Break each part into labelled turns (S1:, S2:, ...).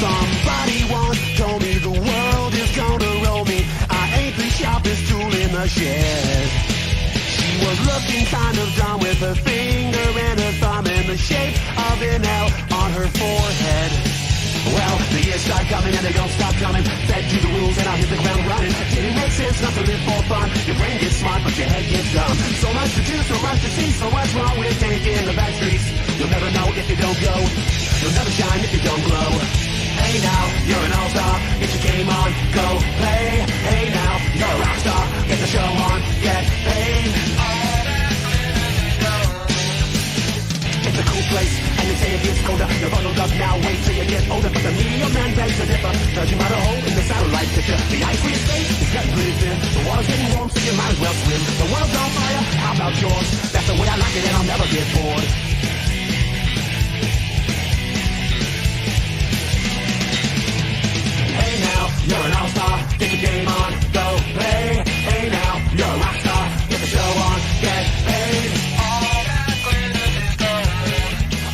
S1: Somebody once told me the world is gonna roll me. I ain't the sharpest tool in the shed. She was looking kind of dumb with her finger and her thumb in the shape of an L on her forehead. Well, the years start coming and they don't stop coming. Fed to the rules and I'll hit the ground running. Didn't make sense not to live for fun. Your brain gets smart but your head gets dumb. So much to do, so much to see, so what's wrong with taking the back streets? You'll never know if you don't go. You'll never shine if you don't glow. Hey now, you're an all-star, get your game on, go play. Hey now, you're a rock star, get the show on, get paid. It's a cool place, and they say it gets colder. You're bundled up now, wait till you get older. But the media man begs to differ. Judging by the hole in the satellite picture, the ice where you stay is getting pretty thin. The water's getting warm, so you might as well swim. The world's on fire, how about yours? That's the way I like it, and I'll never get bored. Hey now, you're an all-star, get your game on, go play. Hey now, you're a rock star, get the show on, get paid.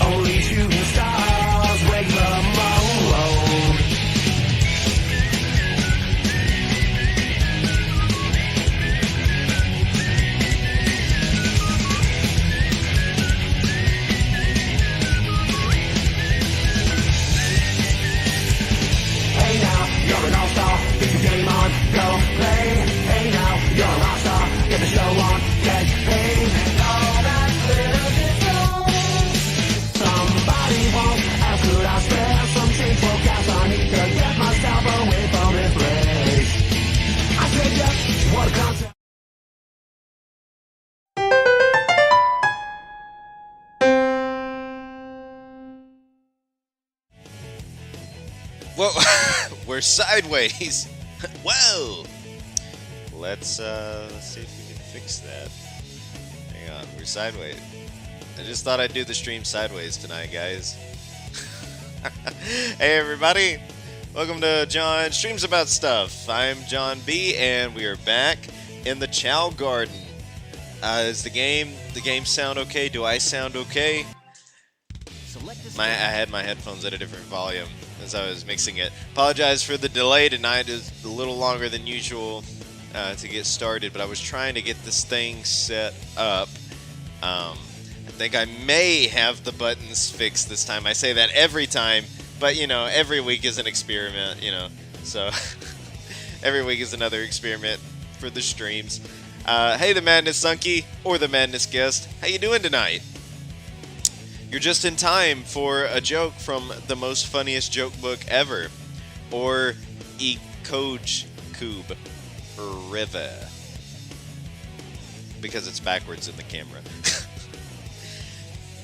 S1: Only shooting stars break the mold. Hey now, you're an all-star, get your game on, go play. Hey now, you're a rock star, get the show on, get paid. All that glitters is gold. Somebody won't ask, could I spare some change for gas? I need to get myself away from this place. I said yes, what a concept.
S2: Whoa, we're sideways. Whoa. Let's see if we can fix that. Hang on, we're sideways. I just thought I'd do the stream sideways tonight, guys. Hey everybody, welcome to John Streams About Stuff. I'm John B, and we are back in the Chao Garden. Is the game sound okay? Do I sound okay? I had my headphones at a different volume as I was mixing it. Apologize for the delay tonight. It's a little longer than usual to get started, but I was trying to get this thing set up. I think I may have the buttons fixed this time. I say that every time, but you know, every week is an experiment, you know. So every week is another experiment for the streams. Hey, the Madness Sunky, or the Madness Guest. How you doing tonight? You're just in time for a joke from the most funniest joke book ever, or Ekoj Kub River, because it's backwards in the camera.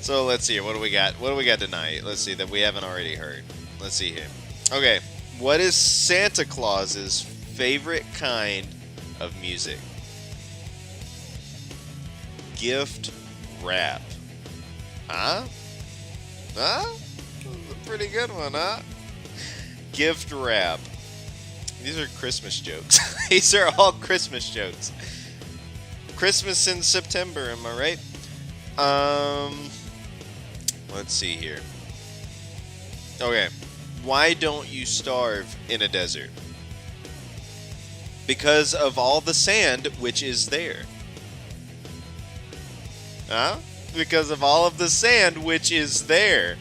S2: So let's see here. What do we got? What do we got tonight? Let's see that we haven't already heard. Let's see here. Okay, what is Santa Claus's favorite kind of music? Gift wrap. Huh? Huh? A pretty good one, huh? Gift wrap. These are Christmas jokes. These are all Christmas jokes. Christmas in September, am I right? Let's see here. Okay. Why don't you starve in a desert? Because of all the sand which is there. Huh? Because of all of the sand which is there.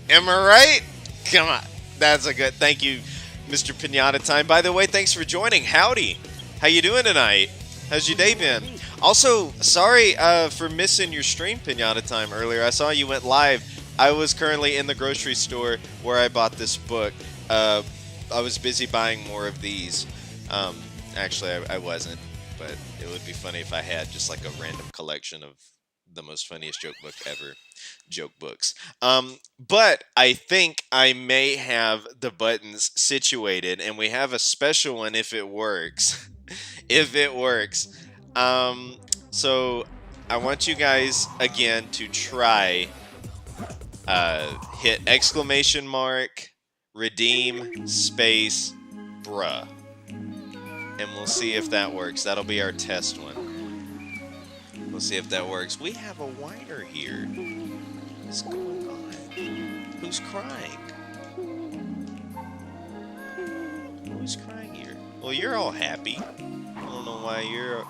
S2: Am I right? Come on. That's a good... Thank you, Mr. Pinata Time. By the way, thanks for joining. Howdy. How you doing tonight? How's your day been? Also, sorry for missing your stream, Pinata Time, earlier. I saw you went live. I was currently in the grocery store where I bought this book. I was busy buying more of these. Actually, I wasn't. But it would be funny if I had just like a random collection of the most funniest joke book ever. Joke books. But I think I may have the buttons situated, and we have a special one if it works. If it works. So I want you guys again to try hit exclamation mark, redeem, space, bruh. And we'll see if that works. That'll be our test one. We'll see if that works. We have a whiner here. What's going on? Who's crying? Who's crying here? Well, you're all happy. I don't know why you're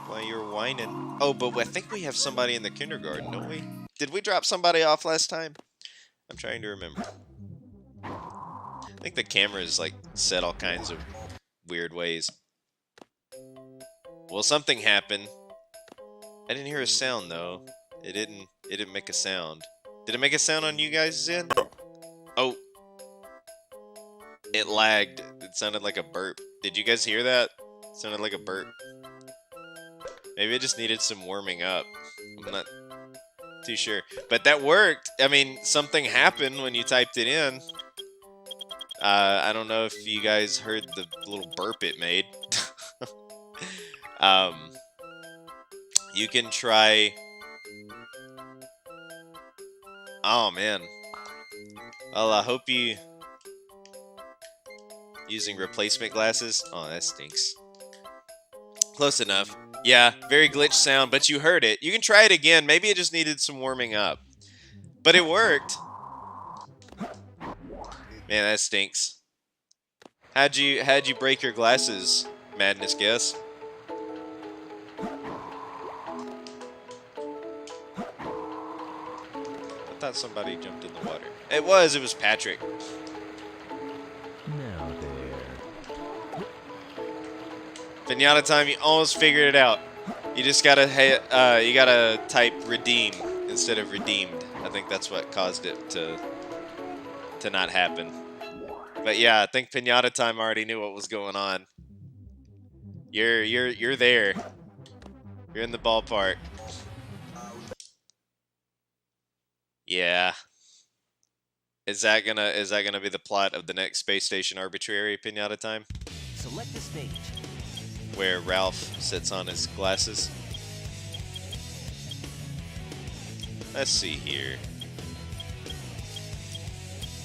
S2: whining. Oh, but I think we have somebody in the kindergarten, don't we? Did we drop somebody off last time? I'm trying to remember. I think the camera is like set all kinds of weird ways. Well, something happened. I didn't hear a sound though. It didn't make a sound. Did it make a sound on you guys' end? Oh. It lagged. It sounded like a burp. Did you guys hear that? It sounded like a burp. Maybe it just needed some warming up. I'm not too sure. But that worked. I mean, something happened when you typed it in. I don't know if you guys heard the little burp it made. You can try... Oh, man. Well, I hope you... Using replacement glasses? Oh, that stinks. Close enough. Yeah, very glitched sound, but you heard it. You can try it again. Maybe it just needed some warming up. But it worked. Man, that stinks. How'd you break your glasses, Madness Guess? I thought somebody jumped in the water. It was Patrick.
S3: Now there.
S2: Pinata time, you almost figured it out. You just gotta type redeem instead of redeemed. I think that's what caused it to not happen. But yeah, I think Pinata time already knew what was going on. You're there. You're in the ballpark. Yeah. Is that gonna be the plot of the next Space Station Arbitrary, Pinata time?
S3: Select the stage.
S2: Where Ralph sits on his glasses. Let's see here.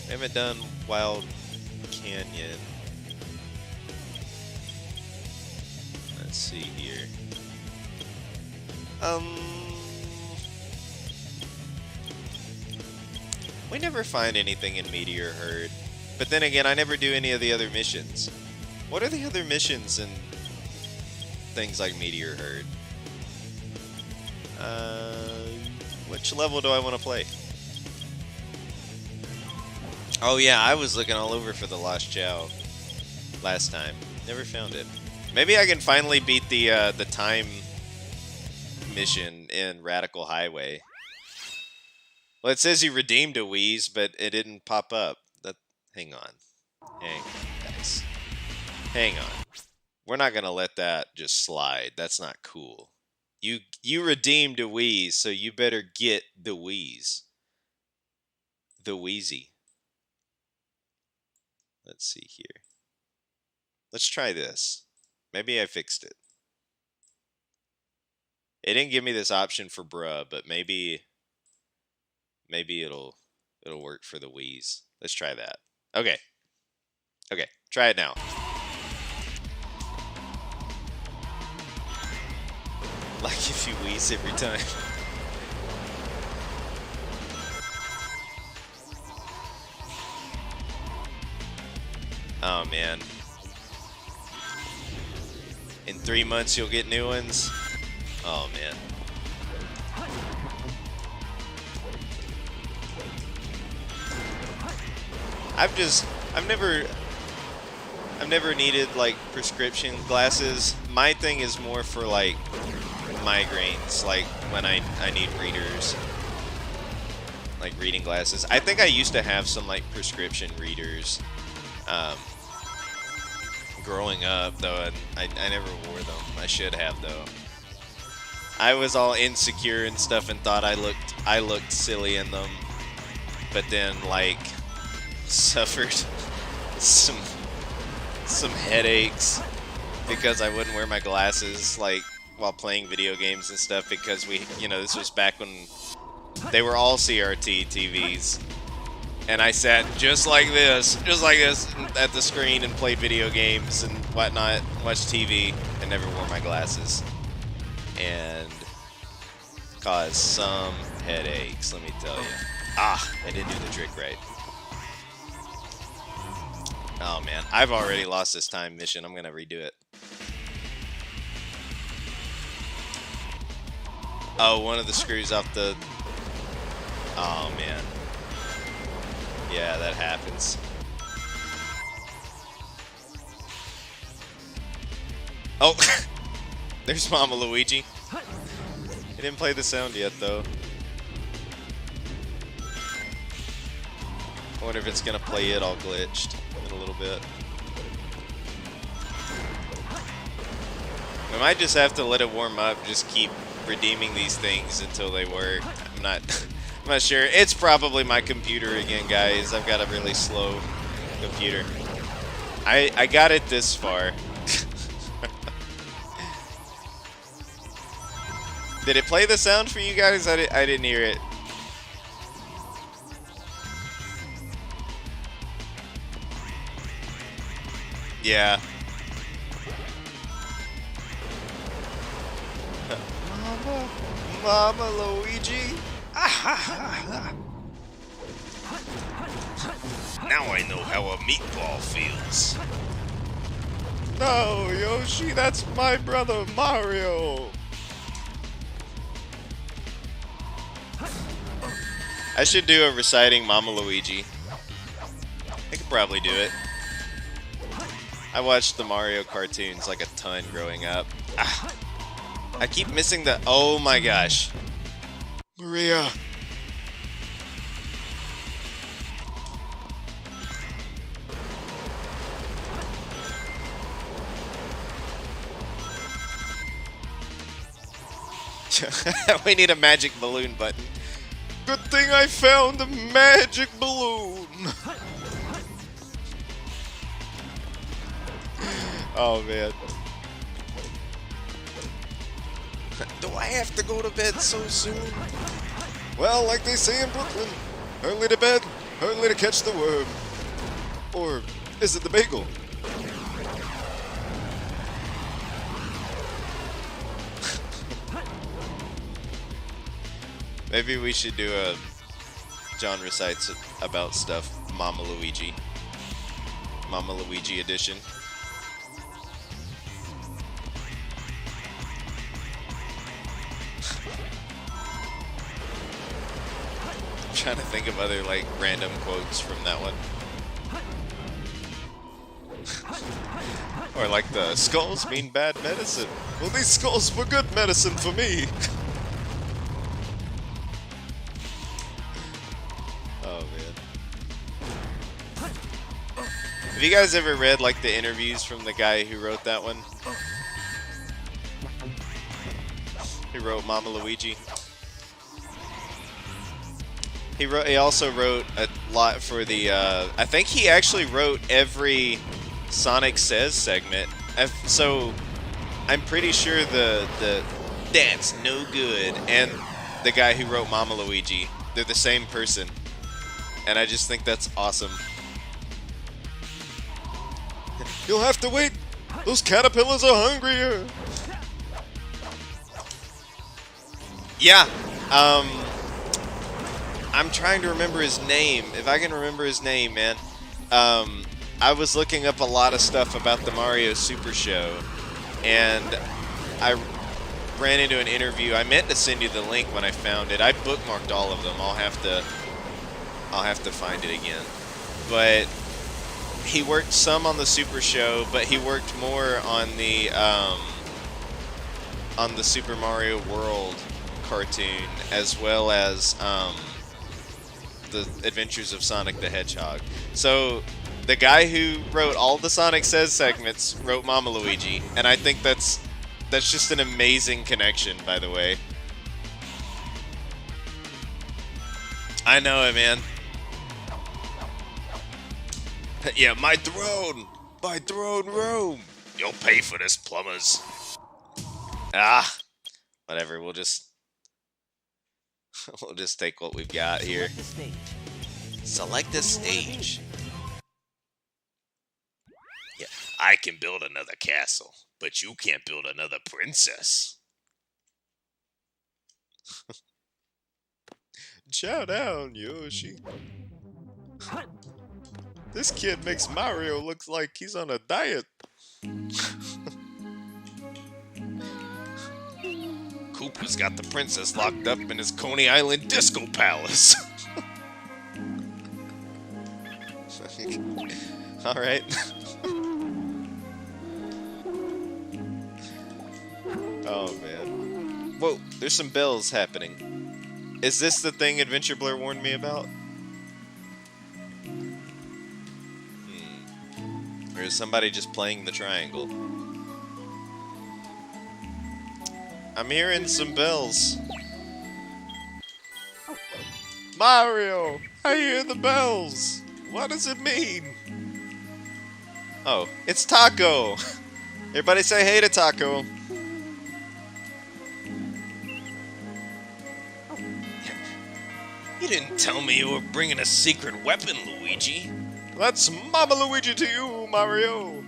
S2: We haven't done Wild Canyon. Let's see here. We never find anything in Meteor Herd. But then again, I never do any of the other missions. What are the other missions in things like Meteor Herd? Which level do I want to play? Oh yeah, I was looking all over for the Lost Chao last time. Never found it. Maybe I can finally beat the time mission in Radical Highway. Well, it says you redeemed a Wheeze, but it didn't pop up. Hang on, guys. Hang on. We're not gonna let that just slide. That's not cool. You redeemed a Wheeze, so you better get the Wheeze. The Wheezy. Let's see here. Let's try this. Maybe I fixed it. It didn't give me this option for bruh, but maybe it'll work for the Wheeze. Let's try that. Okay. Okay, try it now. Like if you wheeze every time. Oh man. In 3 months you'll get new ones? Oh man. I've never needed like prescription glasses. My thing is more for like migraines, like when I need readers, like reading glasses. I think I used to have some like prescription readers growing up though, and I never wore them. I should have though. I was all insecure and stuff and thought I looked silly in them, but then like suffered some headaches because I wouldn't wear my glasses like while playing video games and stuff, because this was back when they were all CRT TVs, and I sat just like this at the screen and played video games and whatnot, watched TV, and never wore my glasses, and cause some headaches, let me tell you. Ah, I didn't do the trick right. Oh man, I've already lost this time mission. I'm gonna redo it. Oh, one of the screws off the... Oh man. Yeah, that happens. Oh! There's Mama Luigi. He didn't play the sound yet, though. I wonder if it's gonna play it all glitched in a little bit. We might just have to let it warm up, just keep redeeming these things until they work. I'm not sure. It's probably my computer again, guys. I've got a really slow computer. I got it this far. Did it play the sound for you guys? I didn't hear it. Yeah. Mama Luigi. Now I know how a meatball feels. No, Yoshi, that's my brother Mario. I should do a reciting Mama Luigi. I could probably do it. I watched the Mario cartoons like a ton growing up. Ah, I keep missing the... Oh my gosh. Maria. We need a magic balloon button. Good thing I found the magic balloon. Oh man. Do I have to go to bed so soon? Well, like they say in Brooklyn, early to bed, early to catch the worm. Or is it the bagel? Maybe we should do a John Recites About Stuff Mama Luigi. Mama Luigi edition. I'm trying to think of other like random quotes from that one. Or like the skulls mean bad medicine. Well, these skulls were good medicine for me. Oh man. Have you guys ever read like the interviews from the guy who wrote that one? He wrote Mama Luigi. He also wrote a lot for the I think he actually wrote every Sonic Says segment. So I'm pretty sure the That's No Good and the guy who wrote Mama Luigi, they're the same person. And I just think that's awesome. You'll have to wait. Those caterpillars are hungrier. Yeah. I'm trying to remember his name. If I can remember his name, man. I was looking up a lot of stuff about the Mario Super Show, and I ran into an interview. I meant to send you the link when I found it. I bookmarked all of them. I'll have to find it again. But he worked some on the Super Show, but he worked more on the Super Mario World cartoon, as well as the Adventures of Sonic the Hedgehog. So the guy who wrote all the Sonic Says segments wrote Mama Luigi, and I think that's just an amazing connection, by the way. I know it, man. Yeah, my throne room. You'll pay for this, plumbers. Ah, whatever. We'll just take what we've got here. Select a stage. Yeah, I can build another castle, but you can't build another princess. Chow down, Yoshi. This kid makes Mario look like he's on a diet. Koopa's got the princess locked up in his Coney Island disco palace. Alright. Oh man. Whoa, there's some bells happening. Is this the thing Adventure Blur warned me about? Or is somebody just playing the triangle? I'm hearing some bells. Mario! I hear the bells! What does it mean? Oh, it's Taco! Everybody say hey to Taco. You didn't tell me you were bringing a secret weapon, Luigi. That's Mama Luigi to you, Mario.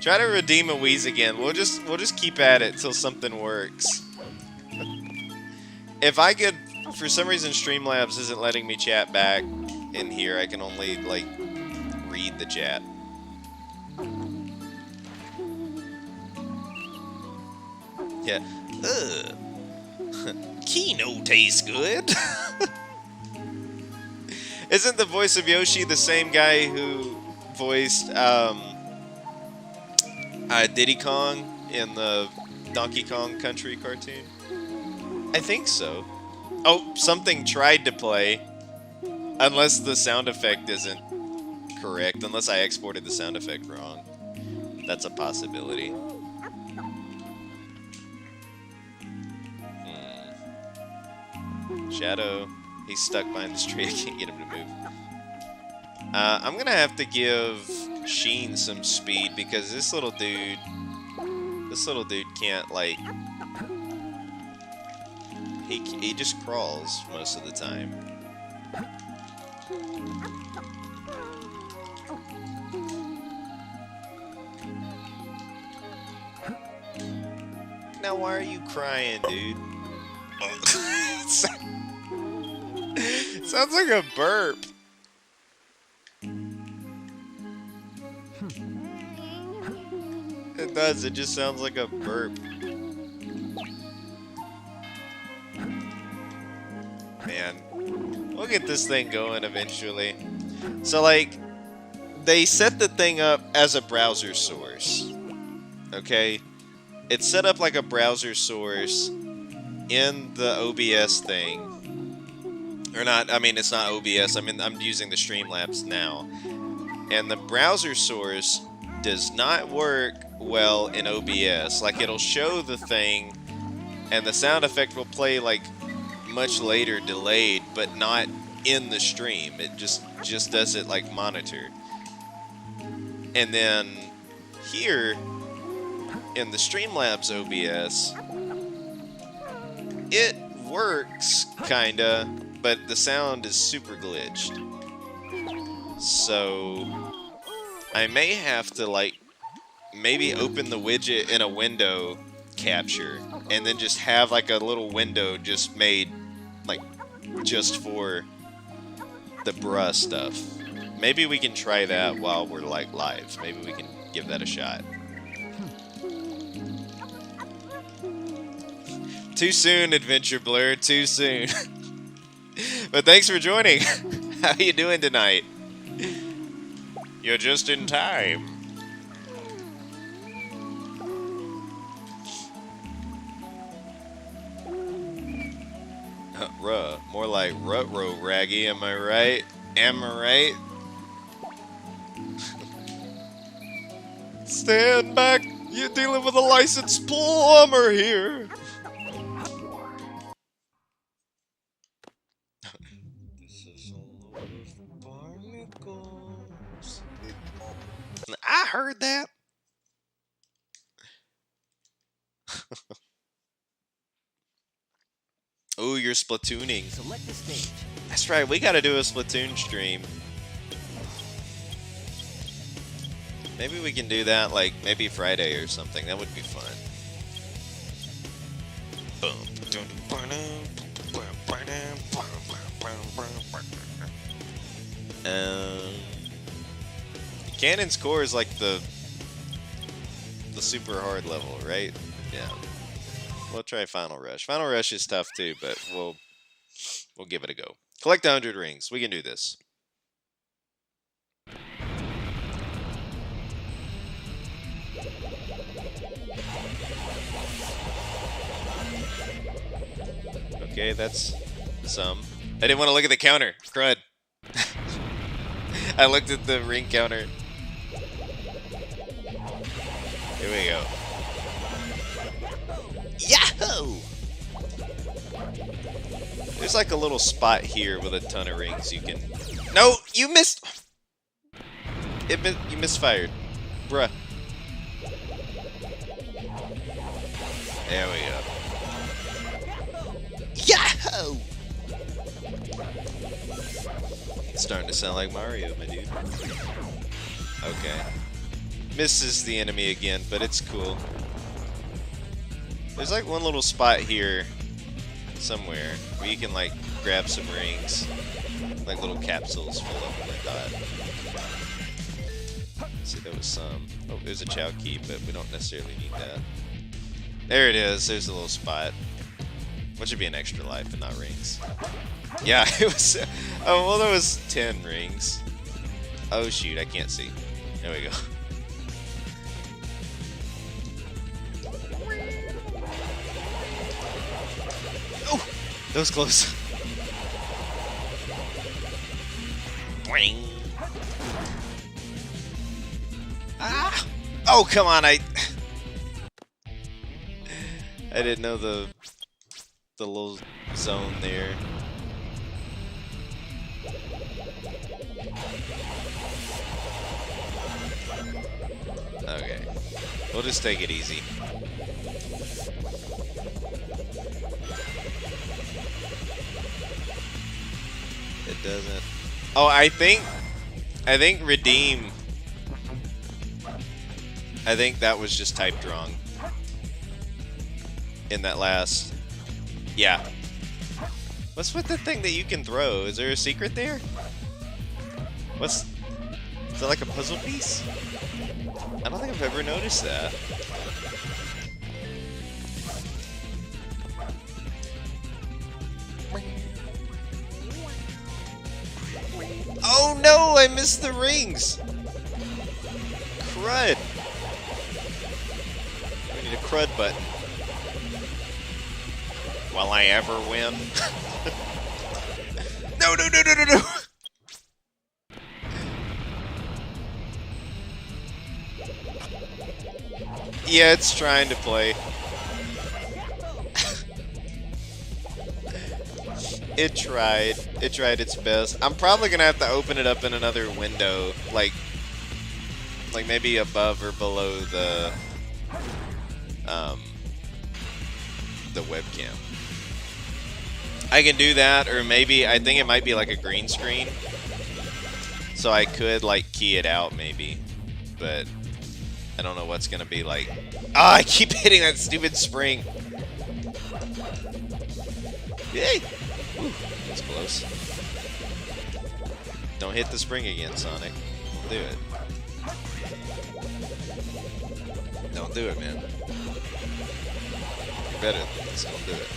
S2: Try to redeem a Wheeze again. We'll just keep at it till something works. If I could, for some reason, Streamlabs isn't letting me chat back in here. I can only like read the chat. Yeah. Ugh. Kino tastes good. Isn't the voice of Yoshi the same guy who voiced Diddy Kong in the Donkey Kong Country cartoon? I think so. Oh, something tried to play. Unless the sound effect isn't correct. Unless I exported the sound effect wrong. That's a possibility. Shadow. He's stuck behind this tree. I can't get him to move. I'm gonna have to give Sheen some speed because this little dude can't like. He just crawls most of the time. Now why are you crying, dude? Sounds like a burp. It does, it just sounds like a burp. Man, we'll get this thing going eventually. So like, they set the thing up as a browser source. Okay? It's set up like a browser source in the OBS thing. Or not, I mean, it's not OBS, I'm using the Streamlabs now. And the browser source does not work well in OBS. Like, it'll show the thing, and the sound effect will play, like, much later, delayed, but not in the stream. It just does it, like, monitored. And then, here, in the Streamlabs OBS, it works, kinda, but the sound is super glitched. So I may have to like maybe open the widget in a window capture and then just have like a little window just made like just for the bruh stuff. Maybe we can try that while we're like live. Maybe we can give that a shot. Too soon, Adventure Blur, too soon. But thanks for joining. How you doing tonight? You're just in time. Ruh. More like rut-row raggy, am I right? Am I right? Stand back! You're dealing with a licensed plumber here! I heard that. Oh, you're Splatooning.
S3: Select the stage.
S2: That's right, we gotta do a Splatoon stream. Maybe we can do that, like, maybe Friday or something. That would be fun. Cannon's Core is like the super hard level, right? Yeah. We'll try Final Rush. Final Rush is tough too, but we'll give it a go. Collect 100 rings. We can do this. Okay, that's some. I didn't want to look at the counter. Crud. I looked at the ring counter. Here we go. Yahoo! There's like a little spot here with a ton of rings you can... No! You missed! You misfired. Bruh. There we go. Yahoo! It's starting to sound like Mario, my dude. Okay. Misses the enemy again, but it's cool. There's like one little spot here somewhere where you can like grab some rings. Like little capsules full of them, I thought. Let's see, there was some. Oh, there's a Chao key, but we don't necessarily need that. There it is. There's a little spot. What should be an extra life and not rings? Yeah, it was... Oh, well, there was 10 rings. Oh, shoot, I can't see. There we go. Oh! That was close. Boing. Ah! Oh, come on, I didn't know the little zone there. Okay. We'll just take it easy. It doesn't. Oh, I think redeem. I think that was just typed wrong. In that last. Yeah. What's with the thing that you can throw? Is there a secret there? Is that like a puzzle piece? I don't think I've ever noticed that. Oh no, I missed the rings! Crud! We need a crud button. Will I ever win? No, no, no, no, no, no! Yeah, it's trying to play. It tried. It tried its best. I'm probably gonna have to open it up in another window, like maybe above or below the webcam. I can do that, or maybe I think it might be like a green screen, so I could like key it out maybe, but I don't know what's gonna be like. Ah, I keep hitting that stupid spring. Yay! Whew, that's close. Don't hit the spring again, Sonic. Don't do it. Don't do it, man. You're better than this. Don't do it.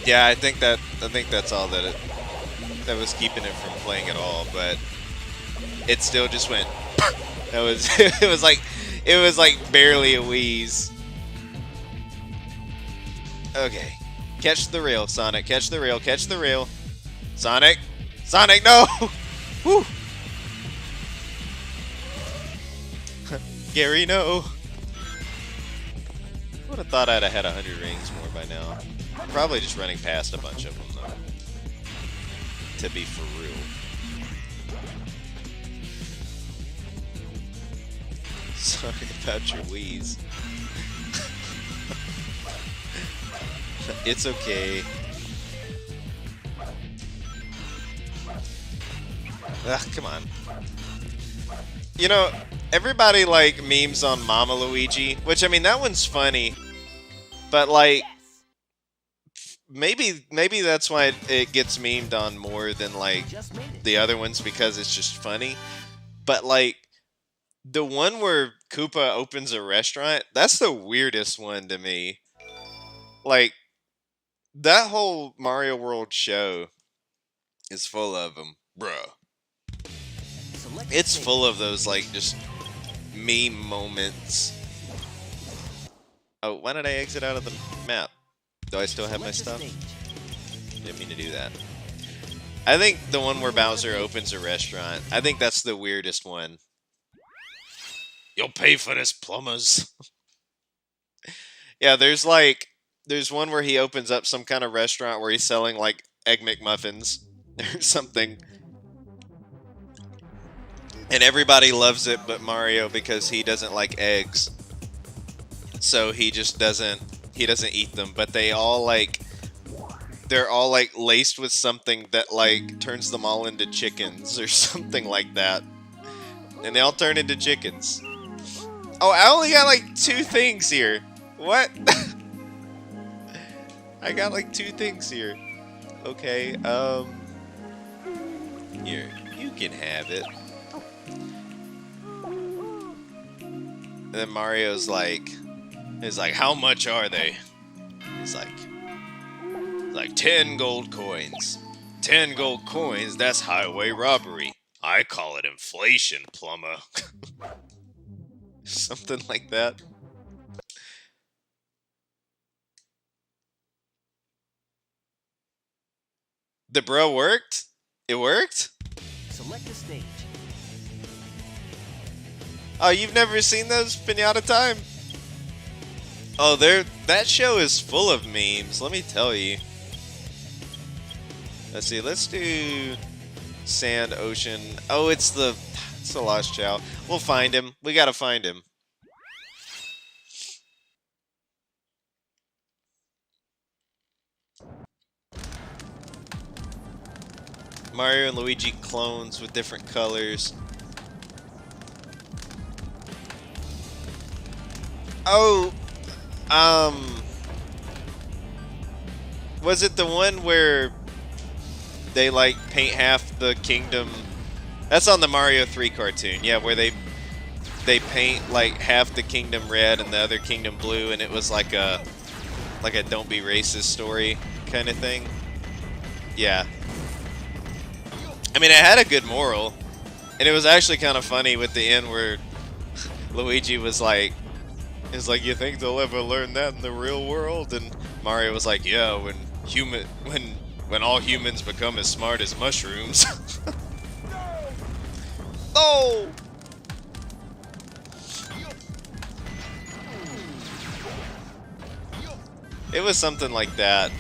S2: Yeah, I think that's all that was keeping it from playing at all, but it still just went. That was it was like barely a wheeze. Okay. Catch the rail, Sonic. Catch the rail. Catch the rail. Sonic. Sonic, no! Woo! Gary, no! Would have thought I'd have had 100 rings more by now. Probably just running past a bunch of them, though. To be for real. Sorry about your wheeze. It's okay. Ugh, come on. You know, everybody like memes on Mama Luigi, which I mean that one's funny, But like, maybe that's why it gets memed on more than like
S3: Just made it.
S2: the other ones because it's just funny. But like the one where Koopa opens a restaurant, that's the weirdest one to me. Like that whole Mario World show is full of them, bruh.
S3: Select
S2: It's
S3: stage.
S2: full of those like just meme moments. Oh, why did I exit out of the map? Do I still have my
S3: Select a
S2: stuff?
S3: stage.
S2: Didn't mean to do that. I think the one where Bowser opens a restaurant, I think that's the weirdest one. You'll pay for this, plumbers. Yeah, there's one where he opens up some kind of restaurant where he's selling like Egg McMuffins or something. And everybody loves it but Mario because he doesn't like eggs. So he doesn't eat them, but they're all like laced with something that like turns them all into chickens or something like that. And they all turn into chickens. Oh, I only got like 2 things here. What? I got like 2 things here. Okay, here, you can have it. And then Mario's like, how much are they? He's like 10 gold coins. 10 gold coins, that's highway robbery. I call it inflation, plumber. Something like that. The bro worked? It worked?
S3: Select a stage.
S2: Oh, you've never seen those Pinata Time? Oh, that show is full of memes, let me tell you. Let's see, let's do Sand Ocean. Oh, it's the Lost Chao. We'll find him. We gotta find him. Mario and Luigi clones with different colors. Oh, was it the one where they like paint half the kingdom? That's on the Mario 3 cartoon, yeah, where they paint like half the kingdom red and the other kingdom blue, and it was like a don't be racist story kind of thing. Yeah. I mean, it had a good moral, and it was actually kind of funny with the end where Luigi was like, you think they'll ever learn that in the real world? And Mario was like, yeah, when all humans become as smart as mushrooms. No! It was something like that.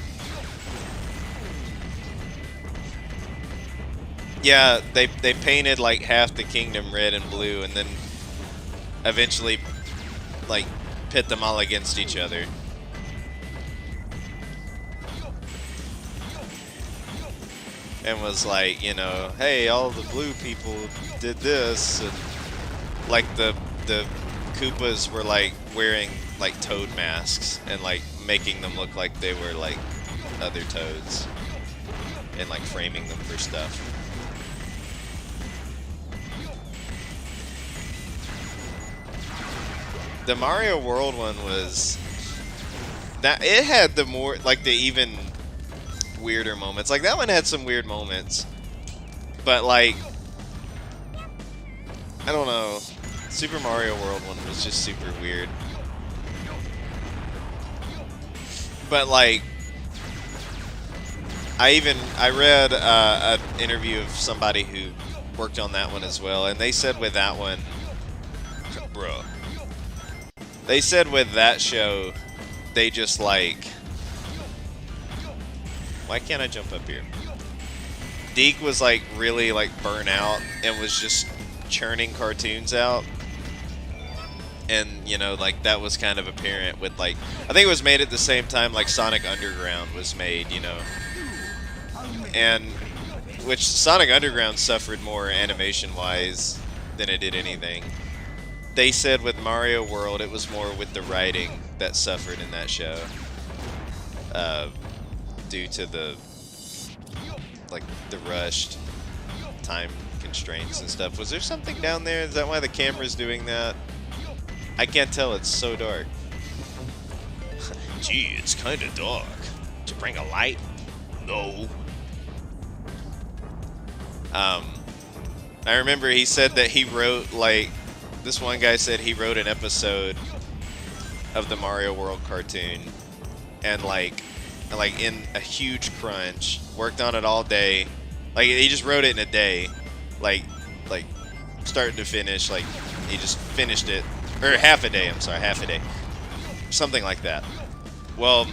S2: Yeah, they painted like half the kingdom red and blue, and then eventually like pit them all against each other. And was like, you know, hey, all the blue people did this, and like the Koopas were like wearing like toad masks and like making them look like they were like other toads and like framing them for stuff. The Mario World one was that it had the more like the even weirder moments. Like that one had some weird moments, but like I don't know. Super Mario World one was just super weird. But like I read an interview of somebody who worked on that one as well, and they said with that one, bro. They said with that show, they just like... Why can't I jump up here? Deke was like really like burnt out and was just churning cartoons out. And, you know, like that was kind of apparent with like... I think it was made at the same time like Sonic Underground was made, you know. And... Which Sonic Underground suffered more animation-wise than it did anything. they said with Mario World, it was more with the writing that suffered in that show, due to the rushed time constraints and stuff. Was there something down there? Is that why the camera's doing that? I can't tell. It's so dark. Gee, it's kind of dark. Did you bring a light? No. I remember he said that he wrote, this one guy said he wrote an episode of the Mario World cartoon, and in a huge crunch, worked on it all day. He just wrote it in a day, start to finish. He just finished it, or half a day. I'm sorry, half a day, something like that. Well,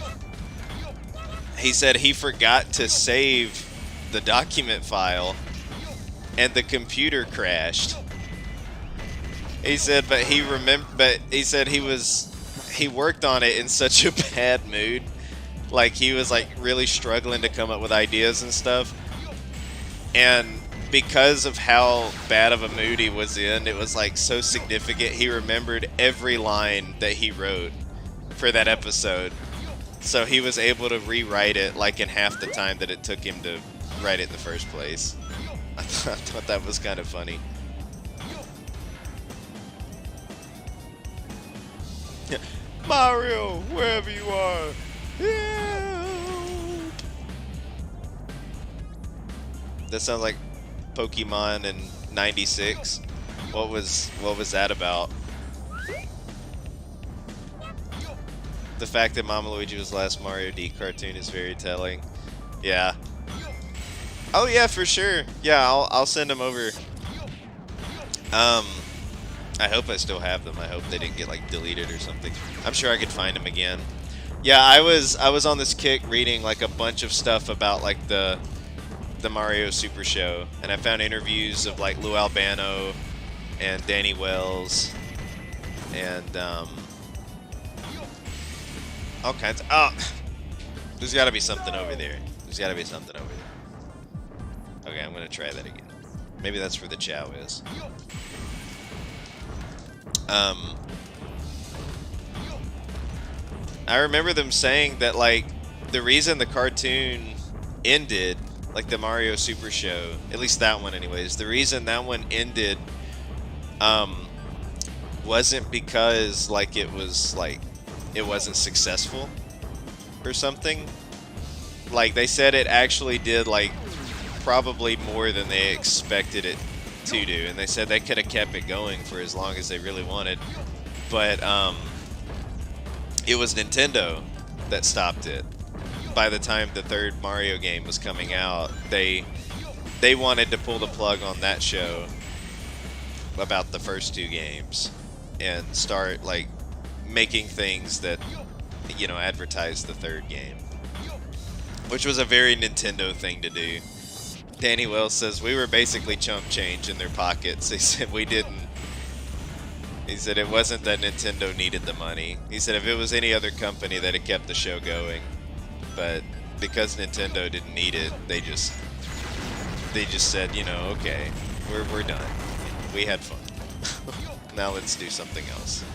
S2: he said he forgot to save the document file, and the computer crashed. He said, but he said he worked on it in such a bad mood. He was really struggling to come up with ideas and stuff. And because of how bad of a mood he was in, it was so significant. He remembered every line that he wrote for that episode. So he was able to rewrite it in half the time that it took him to write it in the first place. I thought that was kind of funny. Mario, wherever you are, help! That sounds like Pokemon in '96. What was that about? The fact that Mama Luigi was the last Mario D cartoon is very telling. Yeah. Oh yeah, for sure. Yeah, I'll send them over. I hope I still have them. I hope they didn't get deleted or something. I'm sure I could find them again. Yeah, I was on this kick reading a bunch of stuff about the Mario Super Show, and I found interviews of Lou Albano and Danny Wells and all kinds of, there's got to be something over there. There's got to be something over there. Okay, I'm gonna try that again. Maybe that's where the Chao is. I remember them saying that the reason the cartoon ended, the Mario Super Show, at least that one anyways, the reason that one ended wasn't because it wasn't successful or something. They said it actually did probably more than they expected it to do, and they said they could have kept it going for as long as they really wanted, but it was Nintendo that stopped it. By the time the third Mario game was coming out, they wanted to pull the plug on that show about the first two games and start making things that advertise the third game, which was a very Nintendo thing to do. Danny Wells says, we were basically chump change in their pockets. He said we didn't. He said it wasn't that Nintendo needed the money. He said if it was any other company that had kept the show going, but because Nintendo didn't need it, they just said, okay, we're done. We had fun. Now let's do something else.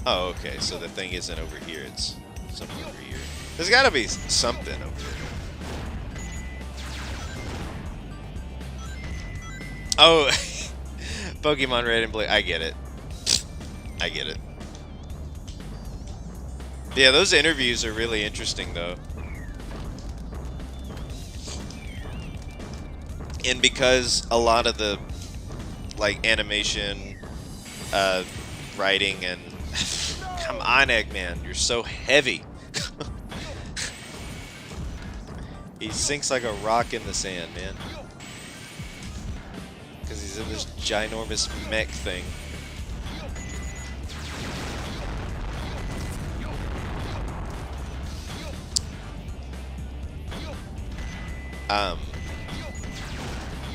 S2: Oh, okay, so the thing isn't over here, it's somewhere over here. There's gotta be something over there. Oh, Pokemon Red and Blue, I get it. I get it. Yeah, those interviews are really interesting, though. And because a lot of the, animation, writing, and... Come on, Eggman, you're so heavy. He sinks like a rock in the sand, man. Because he's in this ginormous mech thing.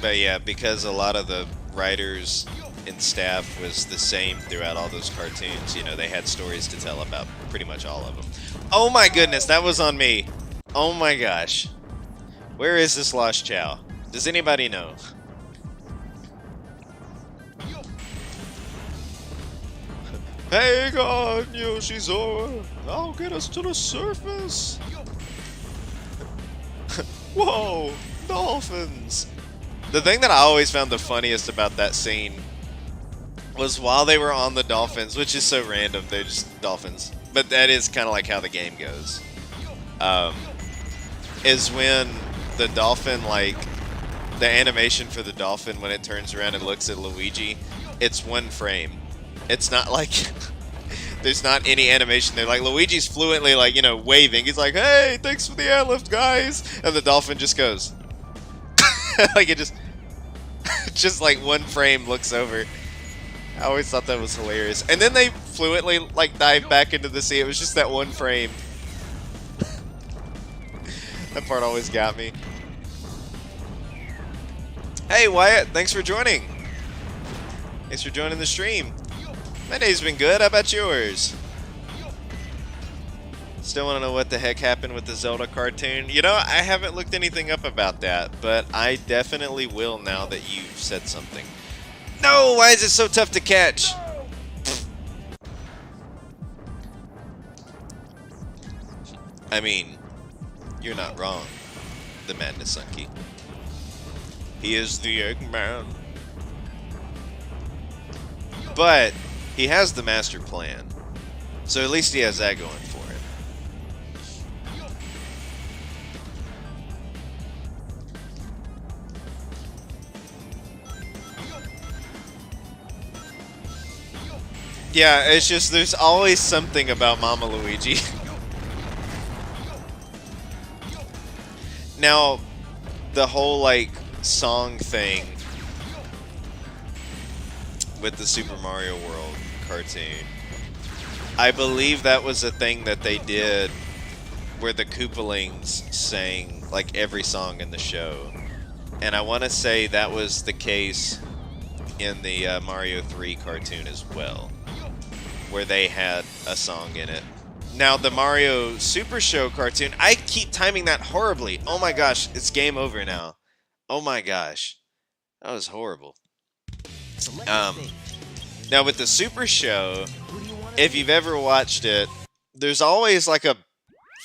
S2: But yeah, because a lot of the writers and staff was the same throughout all those cartoons, they had stories to tell about pretty much all of them. Oh my goodness, that was on me. Oh my gosh. Where is this lost Chao? Does anybody know? Hang on, Yoshizora. I'll get us to the surface. Whoa, dolphins. The thing that I always found the funniest about that scene was while they were on the dolphins, which is so random, they're just dolphins. But that is kind of like how the game goes. Is when the dolphin, like, the animation for the dolphin when it turns around and looks at Luigi, it's one frame. It's not like there's not any animation there. Like Luigi's fluently, like, you know, waving. He's like, "Hey, thanks for the airlift, guys," and the dolphin just goes, like it just like one frame looks over. I always thought that was hilarious. And then they fluently like dive back into the sea. It was just that one frame. That part always got me. Hey Wyatt, thanks for joining. Thanks for joining the stream. My day's been good. How about yours? Still want to know what the heck happened with the Zelda cartoon. You know, I haven't looked anything up about that, but I definitely will now that you've said something. No! Why is it so tough to catch? I mean, you're not wrong, the Madness Sunky. He is the Eggman. But he has the master plan. So at least he has that going for him. Yeah, it's just there's always something about Mama Luigi. Now, the whole like song thing with the Super Mario World cartoon, I believe that was a thing that they did where the Koopalings sang like every song in the show. And I want to say that was the case in the Mario 3 cartoon as well, where they had a song in it. Now, the Mario Super Show cartoon, I keep timing that horribly. Oh my gosh, it's game over now. Oh my gosh. That was horrible. Now with the Super Show, if you've ever watched it, there's always like a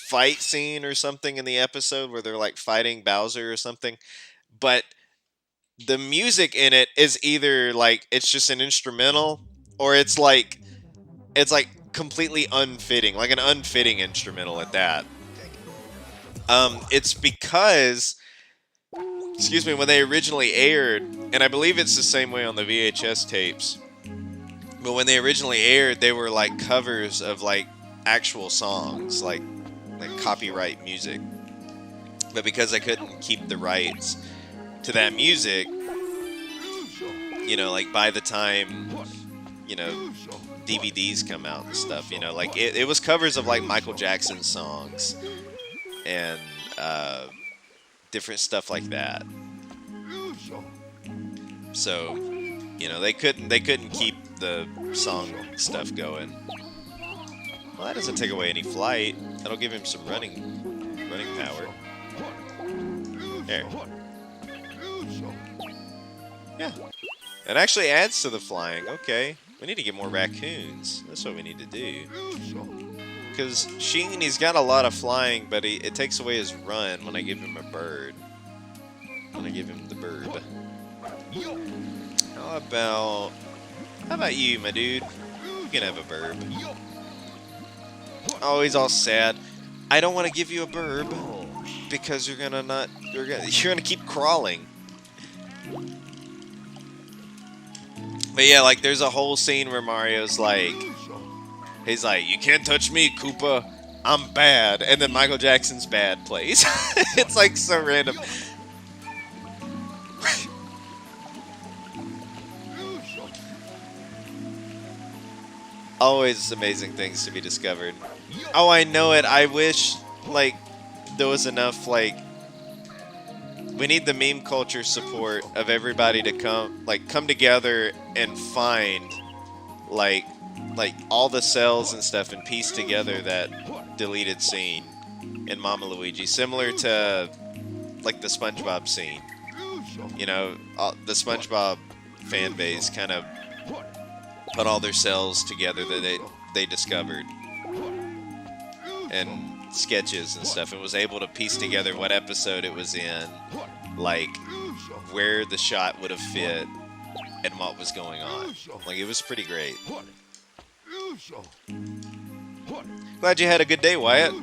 S2: fight scene or something in the episode where they're like fighting Bowser or something, but the music in it is either like it's just an instrumental or it's like completely unfitting, like an unfitting instrumental at that. It's because, excuse me, when they originally aired, and I believe it's the same way on the VHS tapes, but when they originally aired, they were like covers of like actual songs, like copyright music. But because I couldn't keep the rights to that music, you know, like by the time, you know, DVDs come out and stuff, you know, like it was covers of like Michael Jackson songs and different stuff like that. So, you know, they couldn't keep the song stuff going. Well, that doesn't take away any flight. That'll give him some running power. There. Yeah. It actually adds to the flying. Okay. We need to get more raccoons. That's what we need to do. Because Sheen, he's got a lot of flying, but it takes away his run when I give him a bird. When I give him the burb. How about you, my dude? You can have a burb. Oh, he's all sad. I don't want to give you a burb because you're gonna keep crawling. But yeah, like there's a whole scene where Mario's like, he's like, "You can't touch me, Koopa. I'm bad." And then Michael Jackson's Bad plays. It's like so random. Always amazing things to be discovered. Oh, I know it. I wish, like, there was enough, like, we need the meme culture support of everybody to come together and find, like all the cells and stuff and piece together that deleted scene in Mama Luigi, similar to, like, the SpongeBob scene. You know, the SpongeBob fan base kind of put all their cells together that they discovered, and sketches and stuff, and was able to piece together what episode it was in, like where the shot would have fit and what was going on. Like, it was pretty great. Glad you had a good day, Wyatt.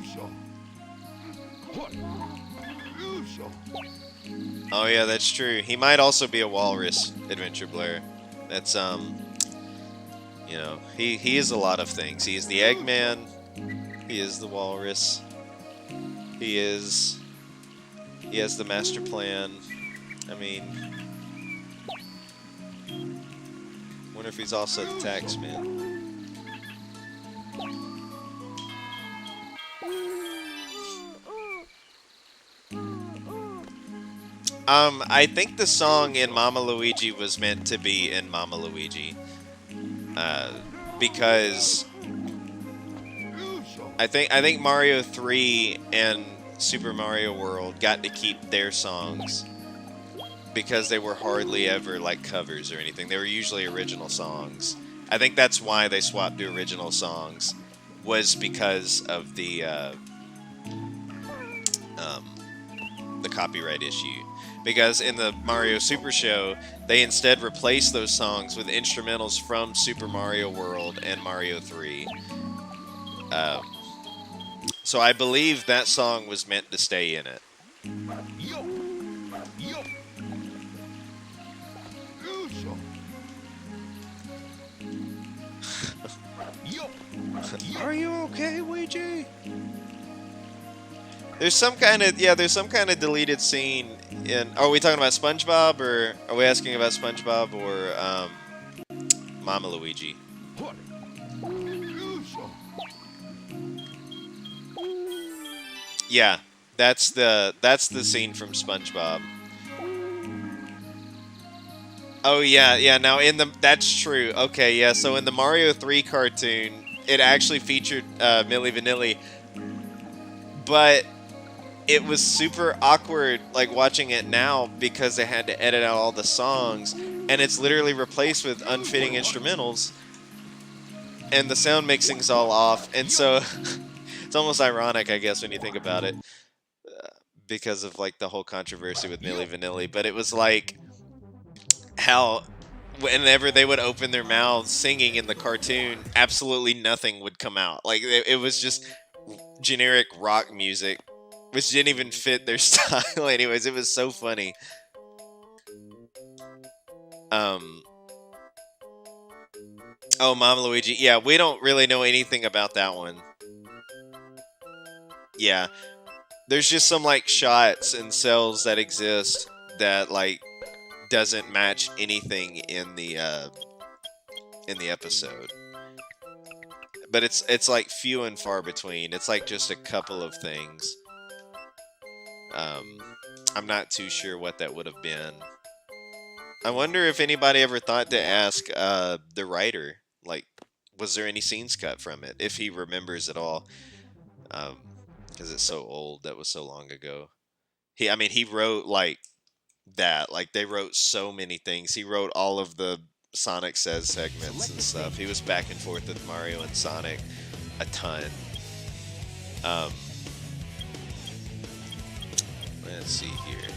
S2: Oh yeah, that's true. He might also be a walrus, Adventure Blair. That's you know, he is a lot of things. He is the Eggman. He is the walrus. He has the master plan. I mean, wonder if he's also the tax man. I think the song in Mama Luigi was meant to be in Mama Luigi. Because I think Mario 3 and Super Mario World got to keep their songs because they were hardly ever like covers or anything. They were usually original songs. I think that's why they swapped to original songs, was because of the copyright issue. Because in the Mario Super Show, they instead replaced those songs with instrumentals from Super Mario World and Mario 3. So I believe that song was meant to stay in it. Are you okay, Ouija? There's some kind of deleted scene in. Are we talking about SpongeBob, or are we asking about SpongeBob or Mama Luigi? Yeah, that's the scene from SpongeBob. Oh yeah. Now that's true. Okay, yeah. So in the Mario 3 cartoon, it actually featured Milli Vanilli, but it was super awkward, like, watching it now, because they had to edit out all the songs, and it's literally replaced with unfitting instrumentals, and the sound mixing's all off, and so it's almost ironic, I guess, when you think about it, because of like the whole controversy with Milli Vanilli. But it was like how whenever they would open their mouths singing in the cartoon, absolutely nothing would come out. Like, it was just generic rock music, which didn't even fit their style. Anyways, it was so funny. Oh, Mama Luigi. Yeah, we don't really know anything about that one. Yeah. There's just some, like, shots and cells that exist that, like, doesn't match anything in the episode. But it's like few and far between. It's like just a couple of things. I'm not too sure what that would have been. I wonder if anybody ever thought to ask the writer, like, was there any scenes cut from it, if he remembers at all, because it's so old. That was so long ago. He wrote like that. Like, they wrote so many things. He wrote all of the Sonic Says segments and stuff. He was back and forth with Mario and Sonic a ton. Let's see here.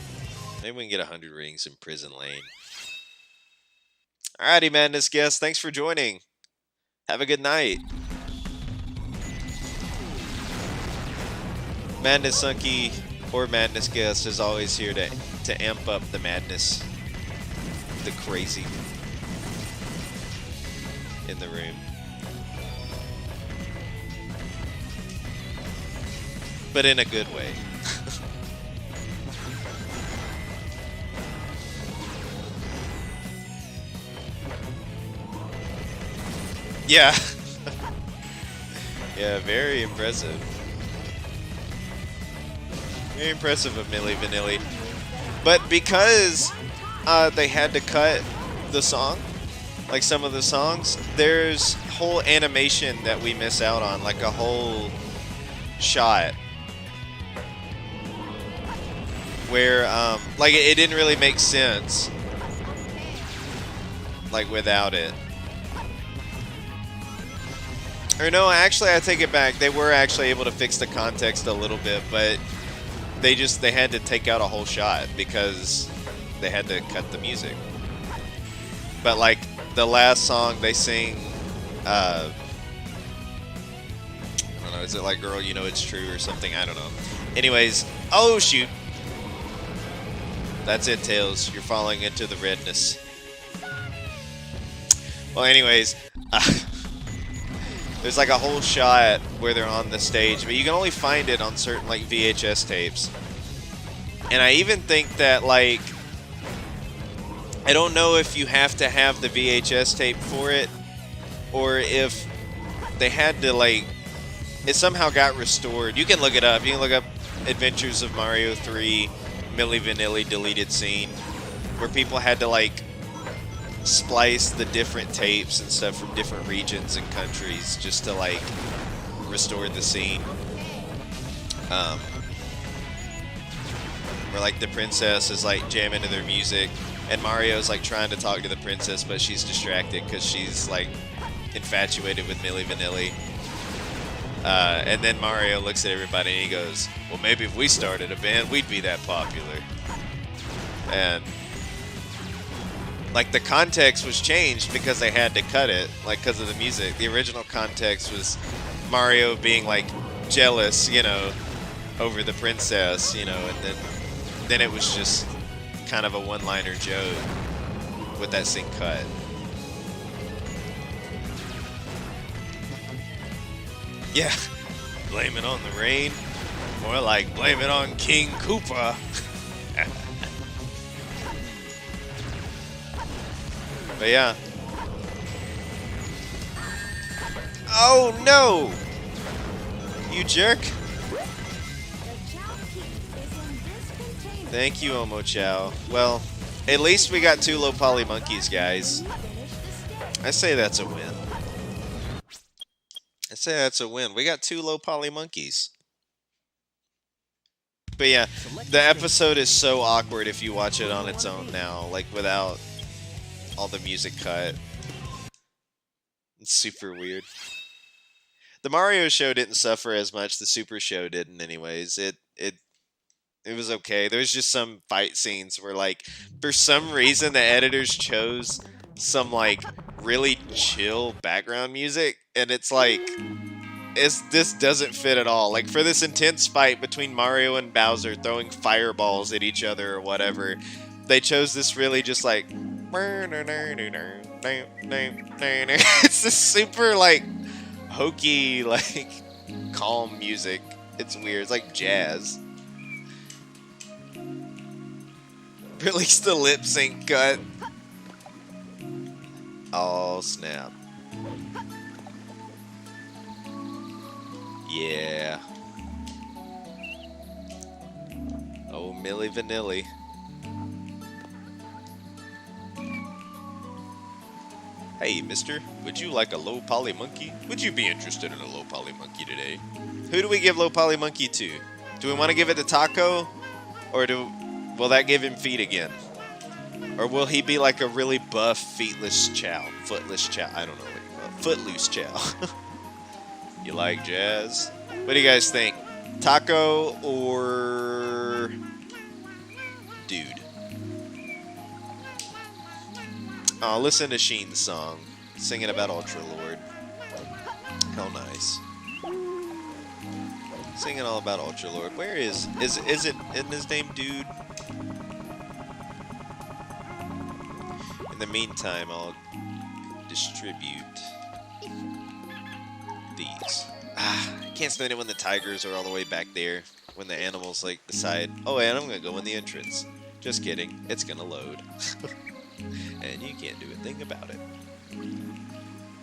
S2: Maybe we can get 100 rings in Prison Lane. Alrighty, Madness Guest. Thanks for joining. Have a good night. Madness Sunky or Madness Guest is always here to amp up the madness, the crazy in the room. But in a good way. Yeah. Yeah, very impressive. Very impressive of Milli Vanilli. But because they had to cut the song, like some of the songs, there's whole animation that we miss out on, like a whole shot where like it didn't really make sense, like, without it. Or no, actually, I take it back. They were actually able to fix the context a little bit, but they had to take out a whole shot because they had to cut the music. But like the last song they sing, I don't know, is it like "Girl, You Know It's True" or something? I don't know. Anyways, oh shoot, that's it, Tails. You're falling into the redness. Well, anyways, there's like a whole shot where they're on the stage, but you can only find it on certain like VHS tapes. And I even think that like, I don't know if you have to have the VHS tape for it, or if they had to like, it somehow got restored. You can look it up. You can look up Adventures of Mario 3 Milli Vanilli deleted scene, where people had to like splice the different tapes and stuff from different regions and countries just to like restore the scene. Where like the princess is like jamming to their music, and Mario's like trying to talk to the princess, but she's distracted because she's like infatuated with Milli Vanilli. And then Mario looks at everybody and he goes, "Well, maybe if we started a band, we'd be that popular." And like the context was changed because they had to cut it, like because of the music. The original context was Mario being like jealous, you know, over the princess, you know, and then it was just kind of a one-liner joke with that scene cut. Yeah, blame it on the rain. More like blame it on King Koopa. But yeah. Oh no! You jerk. Thank you, Omo Chow. Well, at least we got 2 low poly monkeys, guys. I say that's a win. I say that's a win. We got 2 low poly monkeys. But yeah, the episode is so awkward if you watch it on its own now, like without all the music cut. It's super weird. The Mario show didn't suffer as much. The Super show didn't, anyways. It was okay. There's just some fight scenes where, like, for some reason, the editors chose some like really chill background music, and it's like, this doesn't fit at all. Like, for this intense fight between Mario and Bowser throwing fireballs at each other or whatever, they chose this really just like it's this super like hokey, like calm music. It's weird. It's like jazz. Release the lip sync cut. Oh snap. Yeah. Oh, Milli Vanilli. Hey, mister, would you like a low poly monkey? Would you be interested in a low poly monkey today? Who do we give low poly monkey to? Do we want to give it to Taco? Or will that give him feet again? Or will he be like a really buff, feetless Chow? Footless Chow. I don't know. Footloose Chow. You like jazz? What do you guys think? Taco or Dude? Oh, listen to Sheen's song. Singing about Ultra Lord. How nice. Singing all about Ultra Lord. Where is it, isn't his name Dude? In the meantime, I'll distribute these. I can't stand it when the tigers are all the way back there. When the animals like decide, oh, and I'm gonna go in the entrance. Just kidding. It's gonna load. And you can't do a thing about it.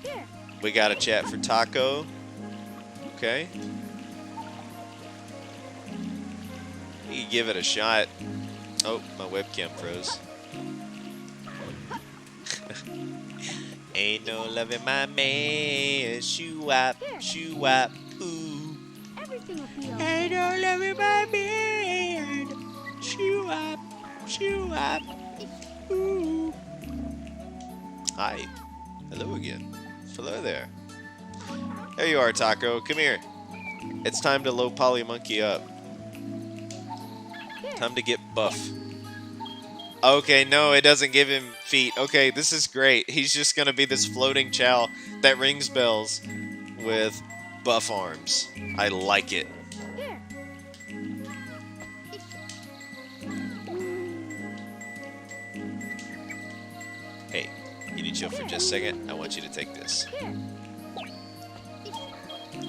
S4: Here.
S2: We got a chat for Taco. Okay. You can give it a shot. Oh, my webcam froze. Ain't no loving my man. Shoo-wop, shoo-wop, ooh.
S4: Everything will be okay.
S2: Ain't no loving my man. Shoo-wop, shoo-wop, ooh. Hi. Hello again. Hello there. There you are, Taco. Come here. It's time to low poly monkey up. Time to get buff. Okay, no, it doesn't give him feet. Okay, this is great. He's just gonna be this floating Chao that rings bells with buff arms. I like it.
S4: Here.
S2: Hey, can you chill for just a second? I want you to take this.
S4: Here.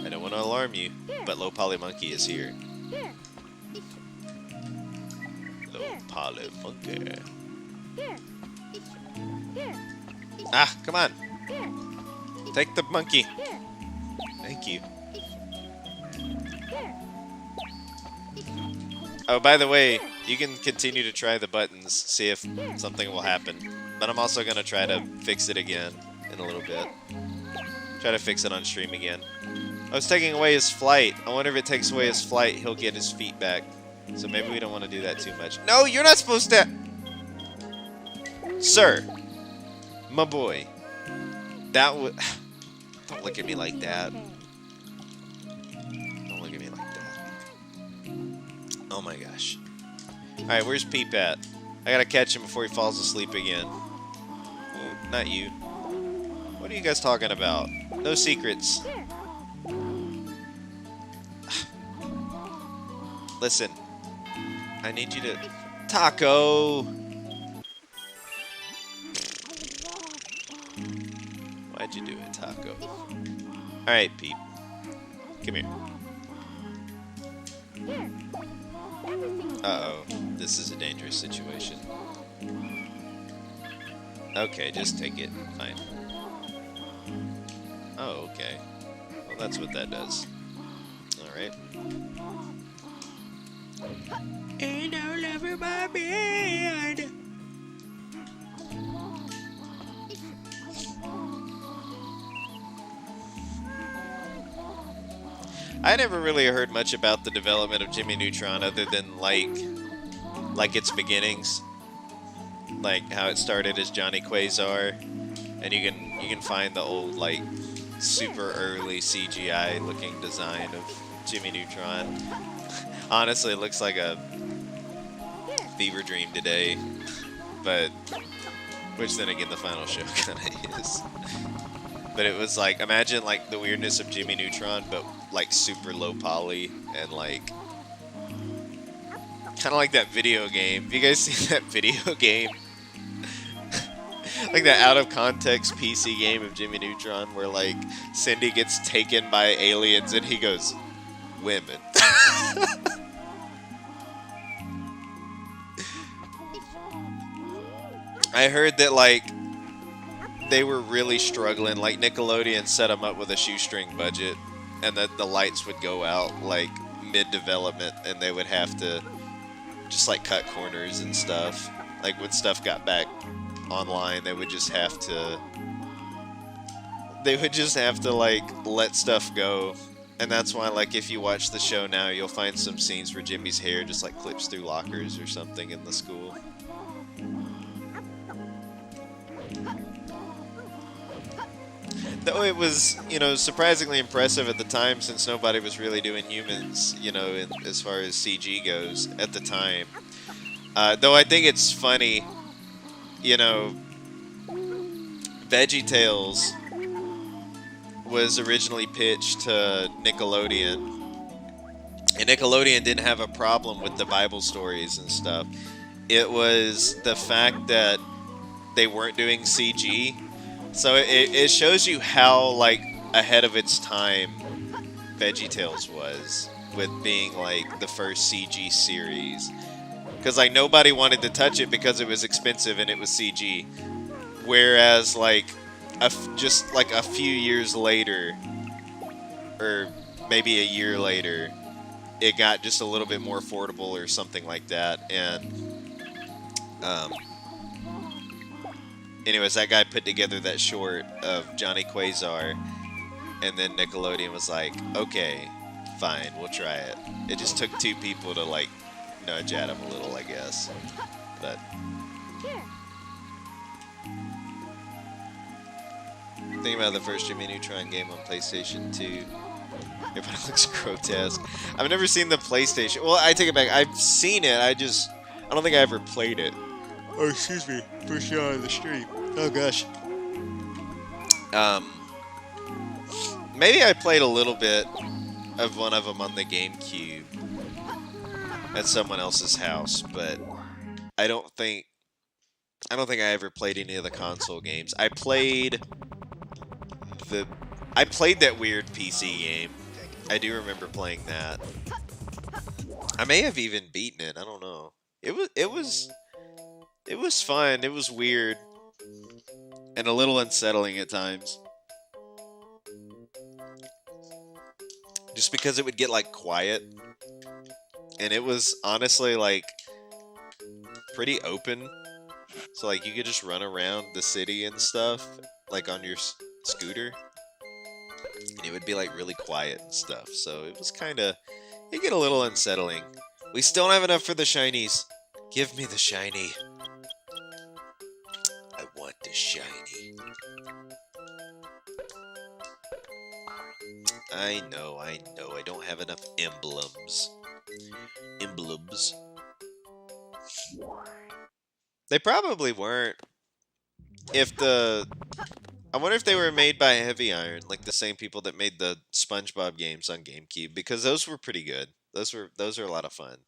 S2: I don't want to alarm you, but low poly monkey is here.
S4: Here.
S2: Low poly monkey.
S4: Here. Here.
S2: Ah, come on.
S4: Here.
S2: Take the monkey.
S4: Here.
S2: Thank you.
S4: Here.
S2: Oh, by the way, you can continue to try the buttons, see if something will happen. But I'm also going to try to fix it again in a little bit. Try to fix it on stream again. I was taking away his flight. I wonder if it takes away his flight, he'll get his feet back. So maybe we don't want to do that too much. No, you're not supposed to... Sir. My boy. That would... Don't look at me like that. Don't look at me like that. Oh my gosh. Alright, where's Peep at? I gotta catch him before he falls asleep again. Ooh, not you. What are you guys talking about? No secrets. Listen. I need you to... Taco! Why'd you do it, Taco? Alright, Peep. Come here. Uh-oh. This is a dangerous situation. Okay, just take it. Fine. Oh, okay. Well, that's what that does. Alright. And all over my bed. I never really heard much about the development of Jimmy Neutron other than like its beginnings, like how it started as Johnny Quasar, and you can find the old like super early CGI looking design of Jimmy Neutron. Honestly, it looks like a fever dream today, but which then again the final show kind of is. But it was like, imagine like the weirdness of Jimmy Neutron, but like super low poly and like kind of like that video game. Have you guys seen that video game? Like that out of context PC game of Jimmy Neutron where like Cindy gets taken by aliens and he goes, women. I heard that like they were really struggling. Like Nickelodeon set them up with a shoestring budget, and that the lights would go out like mid-development, and they would have to just like cut corners and stuff. Like when stuff got back online, they would just have to like let stuff go. And that's why like if you watch the show now, you'll find some scenes where Jimmy's hair just like clips through lockers or something in the school. Though it was, you know, surprisingly impressive at the time, since nobody was really doing humans, you know, as far as CG goes at the time. Though I think it's funny, you know, VeggieTales was originally pitched to Nickelodeon, and Nickelodeon didn't have a problem with the Bible stories and stuff. It was the fact that they weren't doing CG. So it shows you how like ahead of its time VeggieTales was with being like the first CG series, because like nobody wanted to touch it because it was expensive and it was CG, whereas like just like a few years later, or maybe a year later, it got just a little bit more affordable or something like that. And anyways, that guy put together that short of Johnny Quasar, and then Nickelodeon was like, okay, fine, we'll try it. It just took two people to like nudge at him a little, I guess. But Think about the first Jimmy Neutron game on PlayStation 2. Everybody looks grotesque. I've never seen the PlayStation. Well, I take it back. I've seen it. I don't think I ever played it. Oh, excuse me. First shot of the stream. Oh gosh. Maybe I played a little bit of one of them on the GameCube at someone else's house, but I don't think I ever played any of the console games. I played that weird PC game. I do remember playing that. I may have even beaten it. I don't know. It was fun. It was weird and a little unsettling at times. Just because it would get like quiet, and it was honestly like pretty open. So like you could just run around the city and stuff like on your scooter. And it would be like really quiet and stuff. So it was kind of, it get a little unsettling. We still don't have enough for the shinies. Give me the shiny. I want the shiny. I know. I don't have enough emblems. They probably weren't. I wonder if they were made by Heavy Iron, like the same people that made the SpongeBob games on GameCube, because those were pretty good. Those are a lot of fun.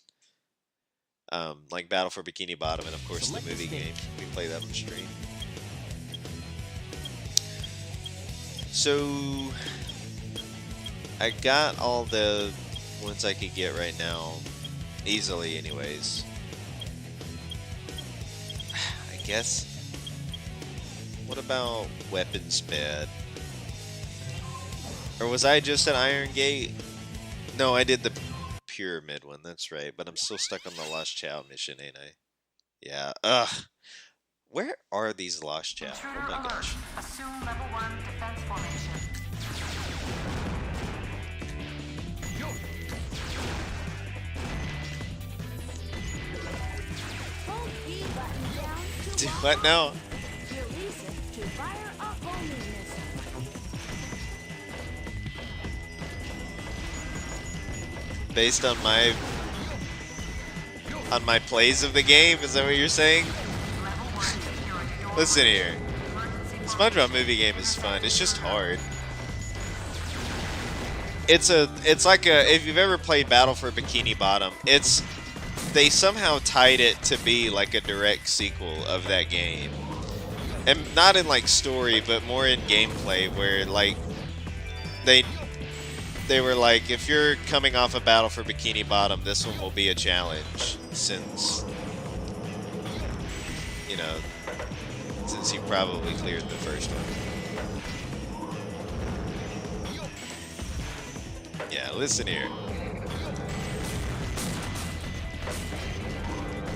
S2: Like Battle for Bikini Bottom, and of course the movie game. We play that on stream. So I got all the ones I could get right now, easily, anyways. I guess. What about Weapons Bed? Or was I just at Iron Gate? No, I did the Pyramid one, that's right. But I'm still stuck on the Lost Chao mission, ain't I? Yeah, ugh. Where are these Lost Chao? Oh my gosh.
S5: Assume level 1 defense formation.
S4: Hold B button down to
S2: What now?
S4: release it to fire a homing missile.
S2: Based on my plays of the game, is that what you're saying? Listen here. SpongeBob movie game is fun. It's just hard. It's like if you've ever played Battle for Bikini Bottom, they somehow tied it to be like a direct sequel of that game. And not in like story, but more in gameplay, where like they were like, if you're coming off a Battle for Bikini Bottom, this one will be a challenge, since you probably cleared the first one. Yeah, listen here.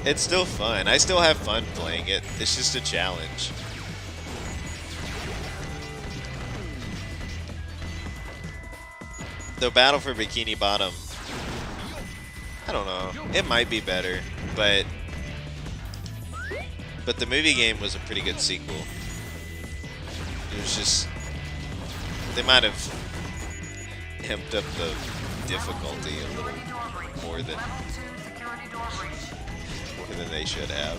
S2: It's still fun. I still have fun playing it. It's just a challenge. Though Battle for Bikini Bottom, I don't know. It might be better, but the movie game was a pretty good sequel. It was just, they might have amped up the difficulty a little more than they should have.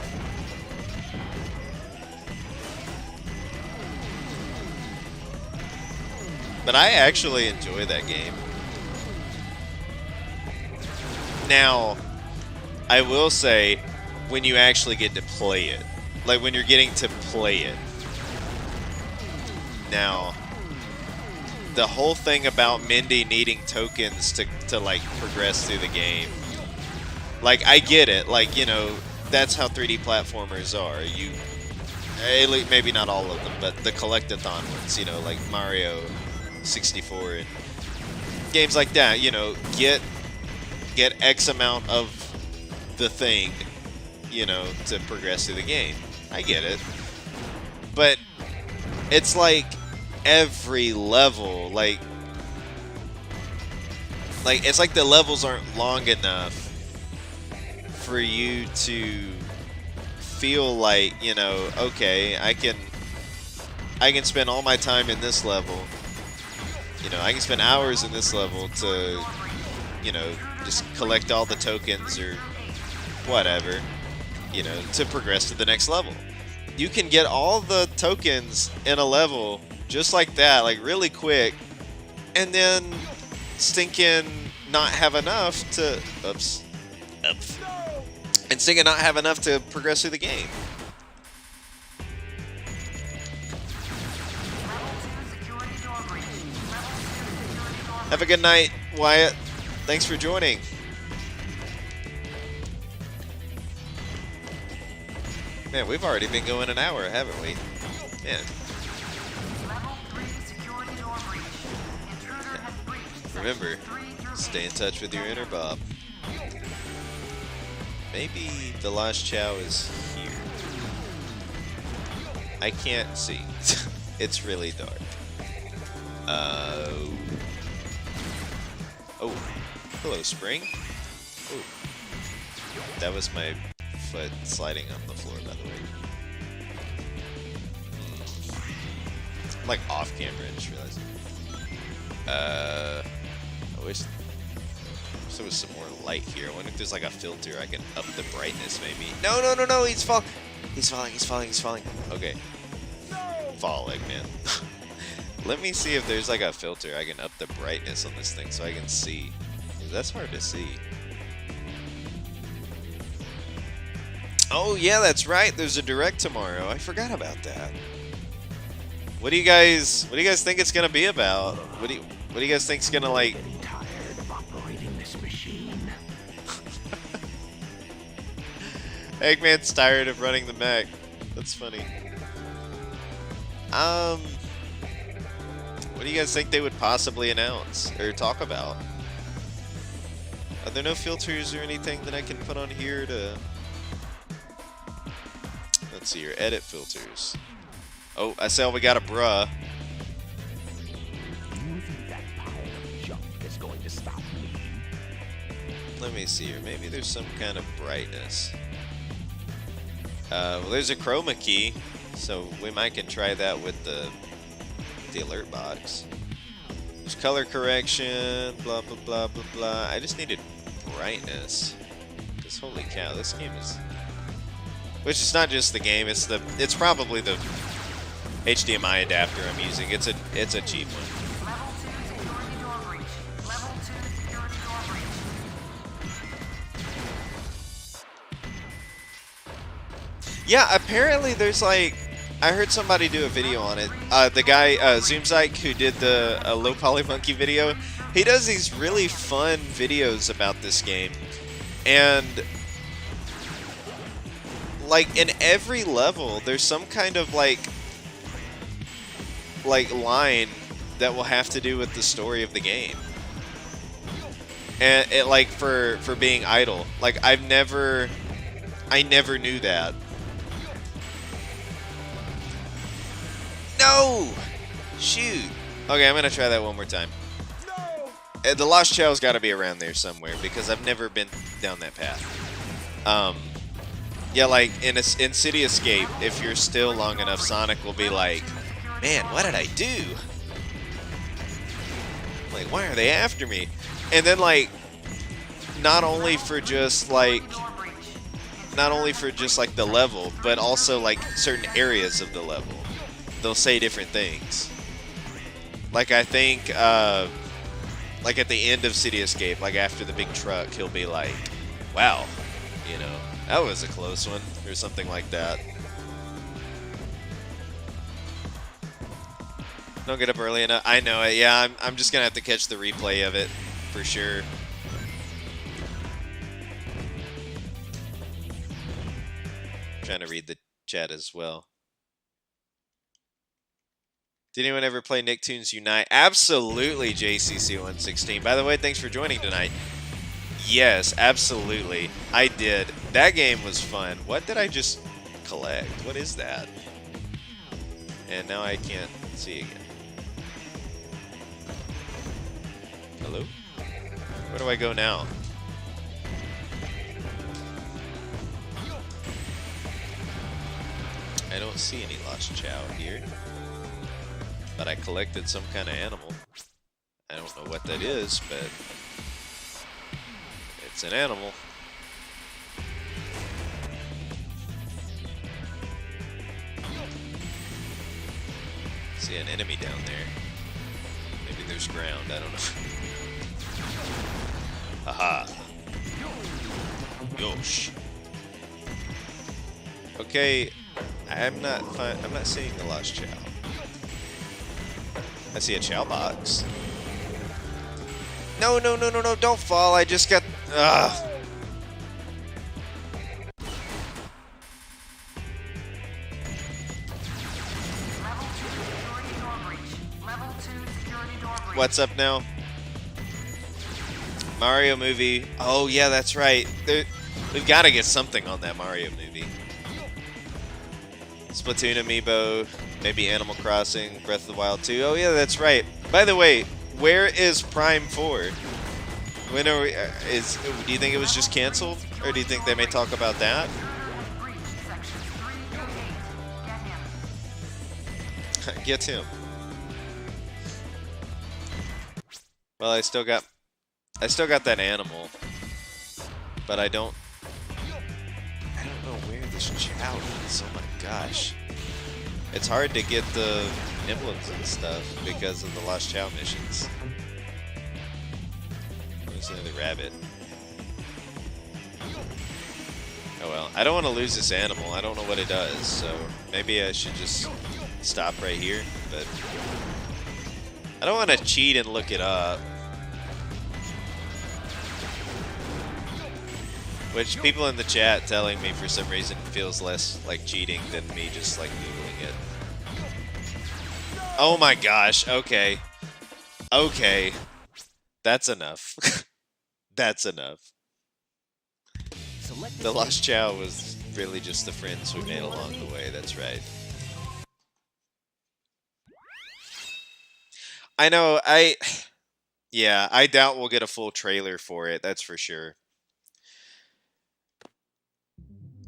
S2: But I actually enjoy that game. Now, I will say, when you actually get to play it, like when you're getting to play it. Now, the whole thing about Mindy needing tokens to like progress through the game, like I get it, like, you know, that's how 3D platformers are. You, maybe not all of them, but the collectathon ones, you know, like Mario 64 and games like that, you know, get X amount of the thing, you know, to progress through the game. I get it. But it's like every level, like it's like the levels aren't long enough for you to feel like, you know, okay, I can I can spend all my time in this level. You know, I can spend hours in this level to, you know, just collect all the tokens or whatever, you know, to progress to the next level. You can get all the tokens in a level just like that, like really quick, and then stinking not have enough to, and stinking not have enough to progress through the game. Have a good night, Wyatt. Thanks for joining. Man, we've already been going an hour, haven't we? Man. Remember, stay in touch with your inner Bob. Maybe the Lost Chao is here. I can't see. It's really dark. Oh, hello, Spring. Oh, that was my foot sliding on the floor, by the way. I'm like off camera, I just realized. I wish there was some more light here. I wonder if there's like a filter I can up the brightness, maybe. No, no, no, no, he's falling. He's falling, he's falling, he's falling. Okay. Fall, Eggman. Let me see if there's like a filter I can up the brightness on this thing so I can see. 'Cause that's hard to see. Oh yeah, that's right. There's a direct tomorrow. I forgot about that. What do you guys think it's gonna be about? What do you guys think it's gonna like?
S1: I'm tired of operating this machine.
S2: Eggman's tired of running the mech. That's funny. What do you guys think they would possibly announce or talk about? Are there no filters or anything that I can put on here to... Let's see here, edit filters. Oh, I saw we got a bruh.
S1: You think that pile of junk is going to stop me?
S2: Let me see here, maybe there's some kind of brightness. Well, there's a chroma key, so we might can try that with the alert box. There's color correction, blah blah blah blah blah. I just needed brightness. Because holy cow, this game is... Which is not just the game, it's probably the HDMI adapter I'm using. It's a cheap one. Yeah, apparently there's like... I heard somebody do a video on it. The guy, Zoomzyke, who did the Low Poly Monkey video, he does these really fun videos about this game. And, like, in every level, there's some kind of, like line that will have to do with the story of the game. And, it, like, for being idle. Like, I never knew that. No! Shoot. Okay, I'm gonna try that one more time. No! The Lost Chao's gotta be around there somewhere, because I've never been down that path. Yeah, like, in City Escape, if you're still long enough, Sonic will be like, man, what did I do? Like, why are they after me? And then, like, not only for just, like, the level, but also, like, certain areas of the level. They'll say different things. Like, I think, like at the end of City Escape, like after the big truck, he'll be like, wow, you know, that was a close one, or something like that. Don't get up early enough. I know it, yeah, I'm just gonna have to catch the replay of it, for sure. Trying to read the chat as well. Did anyone ever play Nicktoons Unite? Absolutely, JCC116. By the way, thanks for joining tonight. Yes, absolutely. I did. That game was fun. What did I just collect? What is that? And now I can't see again. Hello? Where do I go now? I don't see any Lost Chao here. but I collected some kind of animal. I don't know what that is, but it's an animal. See an enemy down there. Maybe there's ground, I don't know. Aha. Yosh. Okay, I'm not seeing the lost Chao. I see a Chao box. No, no, no, no, no, don't fall. I just got... Ugh. What's up now? Mario movie. Oh, yeah, that's right. We've got to get something on that Mario movie. Splatoon amiibo, maybe Animal Crossing, Breath of the Wild 2. Oh, yeah, that's right. By the way, where is Prime 4? When are we... do you think it was just canceled? Or do you think they may talk about that? Get him. Well, I still got that animal, but I don't know where this Chao is. Oh my gosh, it's hard to get the emblems and stuff because of the Lost Chao missions. There's another rabbit. Oh well, I don't want to lose this animal. I don't know what it does, so maybe I should just stop right here, but I don't want to cheat and look it up. Which people in the chat telling me for some reason feels less like cheating than me just like Googling it. Oh my gosh, okay. Okay. That's enough. That's enough. The Lost Chao was really just the friends we made along the way, that's right. I know, yeah, I doubt we'll get a full trailer for it, that's for sure.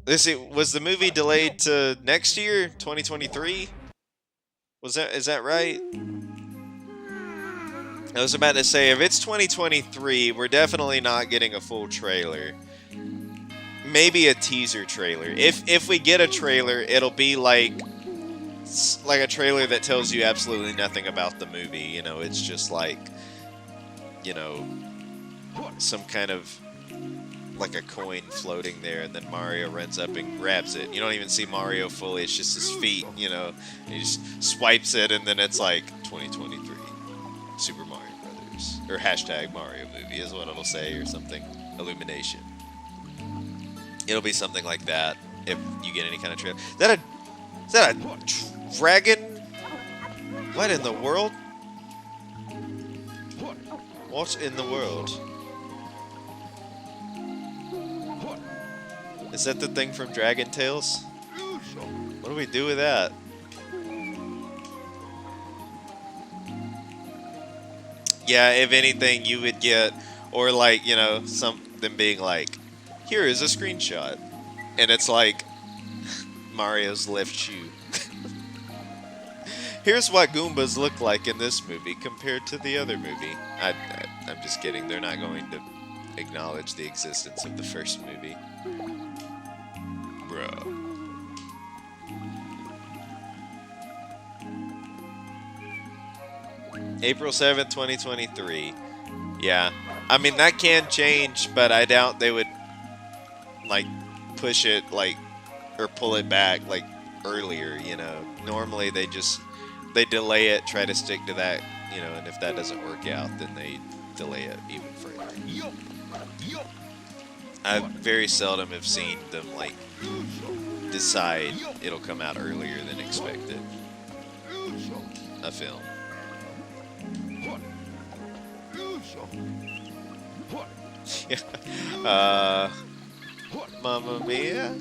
S2: Was the movie delayed to next year, 2023? Is that right? I was about to say, if it's 2023, we're definitely not getting a full trailer. Maybe a teaser trailer. If we get a trailer, it'll be like a trailer that tells you absolutely nothing about the movie. You know, it's just like, you know, some kind of like a coin floating there, and then Mario runs up and grabs it. You don't even see Mario fully, it's just his feet, you know. He just swipes it, and then it's like 2023 Super Mario Brothers, or hashtag Mario movie is what it'll say, or something. Illumination. It'll be something like that if you get any kind of trailer. Is that a dragon? What in the world? What in the world? Is that the thing from Dragon Tales? What do we do with that? Yeah, if anything, you would get, or like, you know, something being like, here is a screenshot. And it's like Mario's left shoe. Here's what Goombas look like in this movie compared to the other movie. I'm just kidding. They're not going to acknowledge the existence of the first movie. Bro. April 7th, 2023. Yeah. I mean, that can change, but I doubt they would, like, push it, like, or pull it back, like, earlier, you know. Normally, they delay it, try to stick to that, you know, and if that doesn't work out, then they delay it even further. I very seldom have seen them, like, decide it'll come out earlier than expected. A film. Mamma Mia?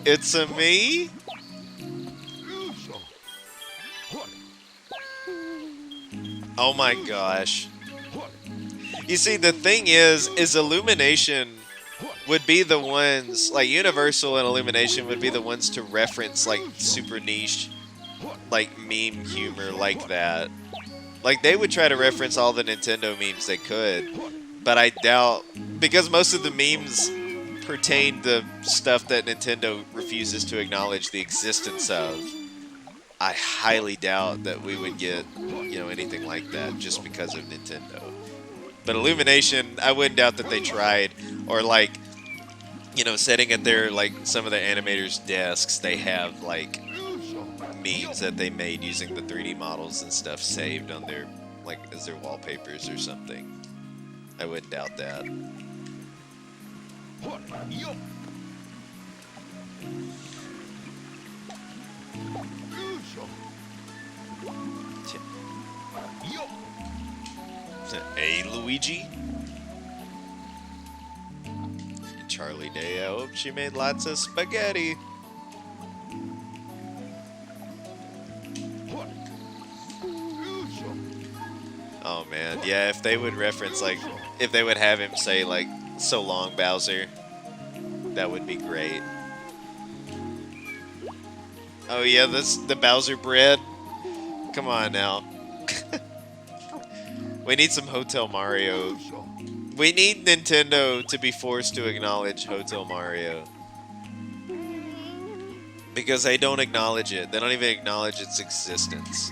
S2: It's a me? Oh my gosh. You see, the thing is Illumination would be the ones, like Universal and Illumination would be the ones to reference like super niche like meme humor like that. Like they would try to reference all the Nintendo memes they could, but I doubt, because most of the memes pertain to stuff that Nintendo refuses to acknowledge the existence of. I highly doubt that we would get, anything like that just because of Nintendo. But Illumination, I wouldn't doubt that they tried, or like, sitting at their, like, some of the animators' desks, they have, like, memes that they made using the 3D models and stuff saved on their, like, as their wallpapers or something. I wouldn't doubt that. Hey, Luigi. And Charlie Day, I hope she made lots of spaghetti. Oh man, yeah, if they would reference, like, if they would have him say, like, "So long, Bowser," that would be great. Oh yeah, the Bowser bread. Come on now. We need some Hotel Mario. We need Nintendo to be forced to acknowledge Hotel Mario. Because they don't acknowledge it. They don't even acknowledge its existence.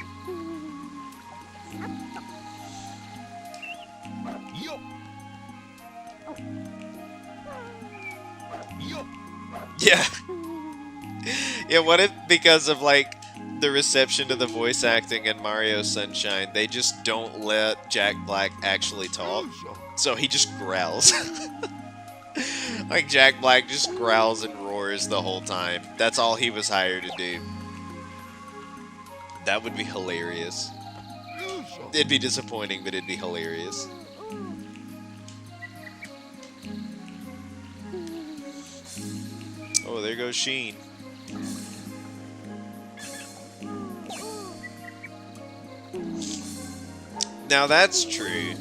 S2: Yeah. Yeah, what if because of, like, the reception to the voice acting in Mario Sunshine, they just don't let Jack Black actually talk? So he just growls. Like, Jack Black just growls and roars the whole time. That's all he was hired to do. That would be hilarious. It'd be disappointing, but it'd be hilarious. Oh, there goes Sheen. Now that's true.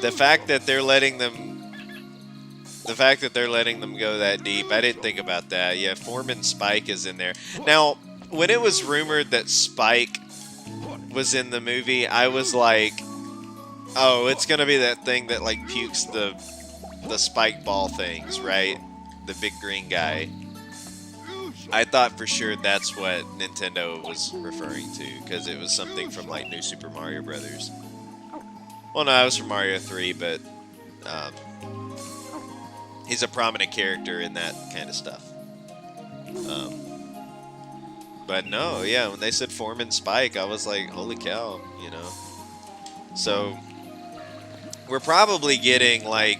S2: The fact that they're letting them go that deep, I didn't think about that. Yeah, Foreman Spike is in there. Now, when it was rumored that Spike was in the movie, I was like, oh, it's gonna be that thing that, like, pukes the spike ball things, right? The big green guy. I thought for sure that's what Nintendo was referring to, because it was something from, like, New Super Mario Brothers. Well, no, it was from Mario 3, but he's a prominent character in that kind of stuff. But no, yeah, when they said Foreman Spike, I was like, holy cow, So, we're probably getting, like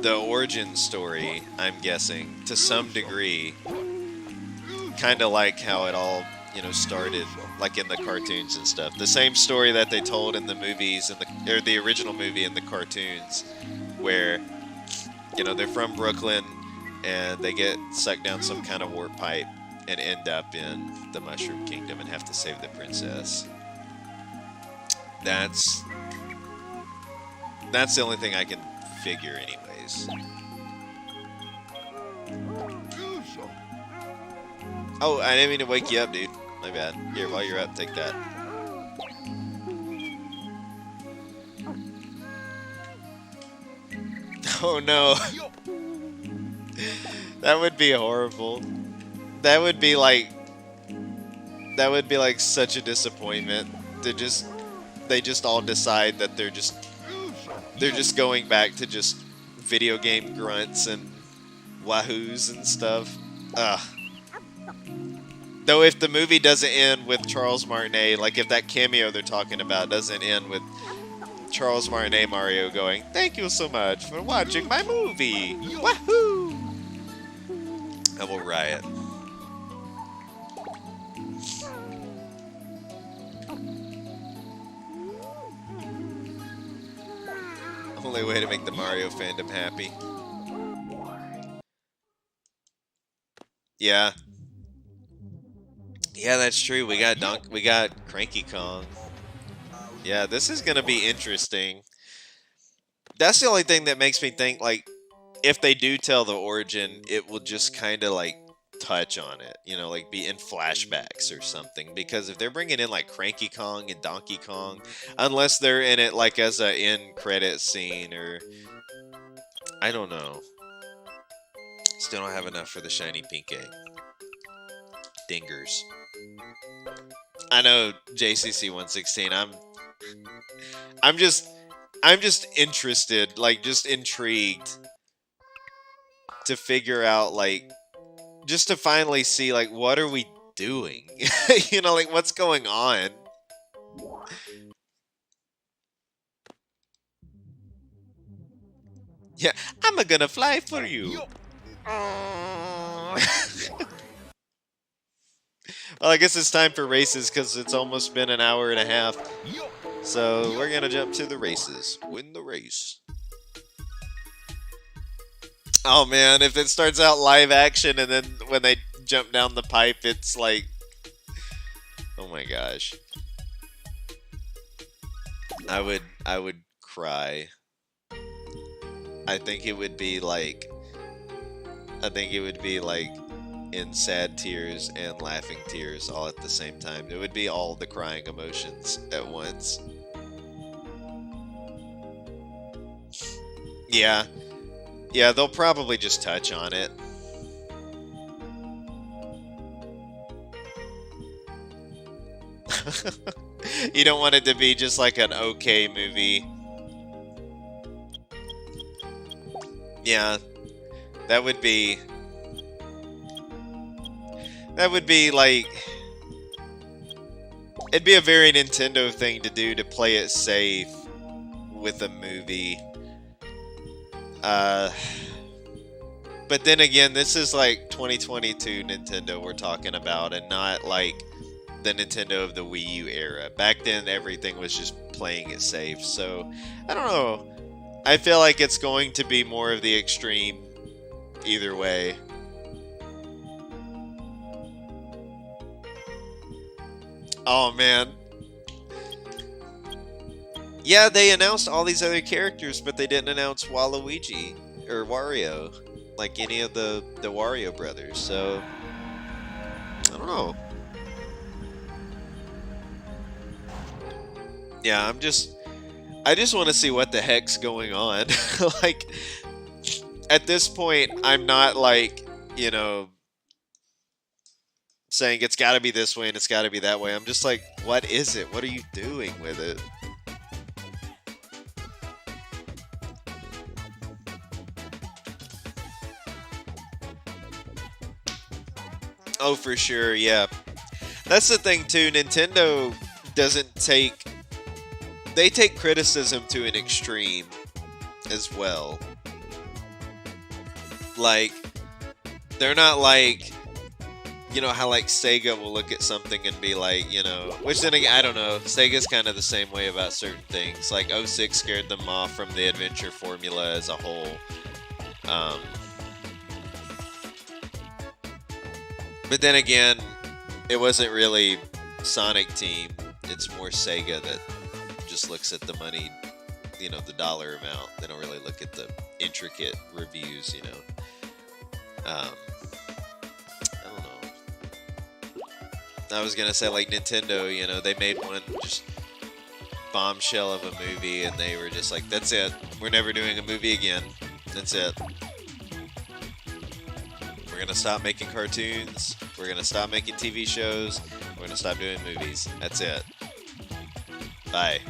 S2: the origin story, I'm guessing, to some degree. Kind of like how it all, started, like in the cartoons and stuff. The same story that they told in the movies, or the original movie and the cartoons, where, they're from Brooklyn, and they get sucked down some kind of warp pipe, and end up in the Mushroom Kingdom and have to save the princess. That's the only thing I can figure anyways. Oh, I didn't mean to wake you up, dude. My bad. Here, while you're up, take that. Oh no. That would be horrible. That would be like such a disappointment. They just all decide that they're just going back to just video game grunts and wahoos and stuff. Ugh. Though if the movie doesn't end with Charles Martinet, like if that cameo they're talking about doesn't end with Charles Martinet Mario going, "Thank you so much for watching my movie. Wahoo!" I will riot. Only way to make the Mario fandom happy. Yeah. Yeah, that's true. We got Cranky Kong. Yeah, this is gonna be interesting. That's the only thing that makes me think, like, if they do tell the origin, it will just kind of, like, touch on it, you know, like be in flashbacks or something. Because if they're bringing in like Cranky Kong and Donkey Kong, unless they're in it like as a end credit scene or I don't know. Still don't have enough for the shiny pink egg. Dingers. I know JCC 116. I'm just interested, like just intrigued to figure out like just to finally see like what are we doing? You know, like what's going on? Yeah, I'm gonna fly for you. Well, I guess it's time for races because it's almost been an hour and a half. So we're gonna jump to the races. Win the race. Oh man, if it starts out live action and then when they jump down the pipe, it's like, oh my gosh. I would cry. I think it would be like in sad tears and laughing tears all at the same time. It would be all the crying emotions at once. Yeah. Yeah, they'll probably just touch on it. You don't want it to be just like an okay movie. Yeah. That would be like, it'd be a very Nintendo thing to do to play it safe with a movie. But then again, this is like 2022 Nintendo we're talking about, and not like the Nintendo of the Wii U era. Back then, everything was just playing it safe. So, I don't know. I feel like it's going to be more of the extreme either way. Oh man. Yeah, they announced all these other characters, but they didn't announce Waluigi or Wario, like any of the Wario brothers. So I don't know. Yeah, I just want to see what the heck's going on. Like at this point, I'm not like, you know, saying it's got to be this way and it's got to be that way. I'm just like, what is it? What are you doing with it? Oh, for sure, yeah. That's the thing too. Nintendo doesn't take... They take criticism to an extreme as well. Like, they're not like... You know how like Sega will look at something and be like, you know, which then again, I don't know, Sega's kind of the same way about certain things. Like 06 scared them off from the adventure formula as a whole. But then again, it wasn't really Sonic Team. It's more Sega that just looks at the money, you know, the dollar amount. They don't really look at the intricate reviews, you know. I was gonna say like Nintendo, you know, they made one just bombshell of a movie and they were just like, that's it. We're never doing a movie again. That's it. We're gonna stop making cartoons. We're gonna stop making TV shows. We're gonna stop doing movies. That's it. Bye.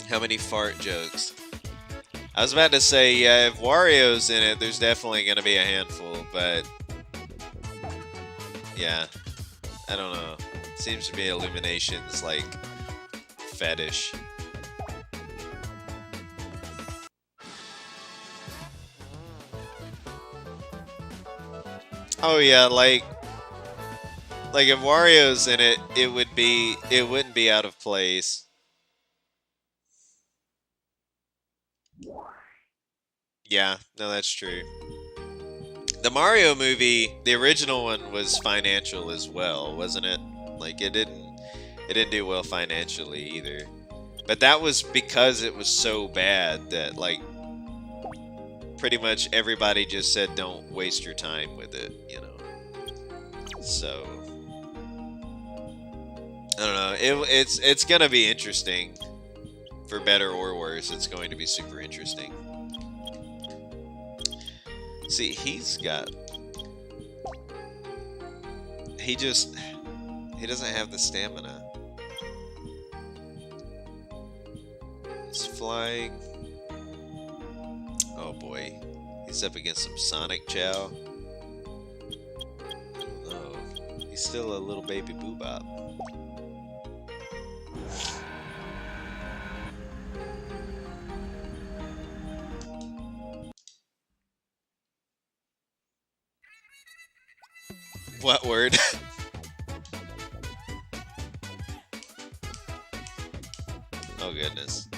S2: How many fart jokes? I was about to say, yeah, if Wario's in it, there's definitely going to be a handful, but... Yeah. I don't know. Seems to be Illumination's, like, fetish. Oh yeah, like if Wario's in it, it wouldn't be out of place. Yeah, no, that's true. The Mario movie, the original one, was financial as well, wasn't it? Like it didn't do well financially either. But that was because it was so bad that, like, pretty much everybody just said don't waste your time with it, you know. So I don't know. It's gonna be interesting, for better or worse. It's going to be super interesting. See, he doesn't have the stamina. He's flying. Oh boy. He's up against some Sonic Chao. Oh, he's still a little baby boobop. What word? Oh goodness.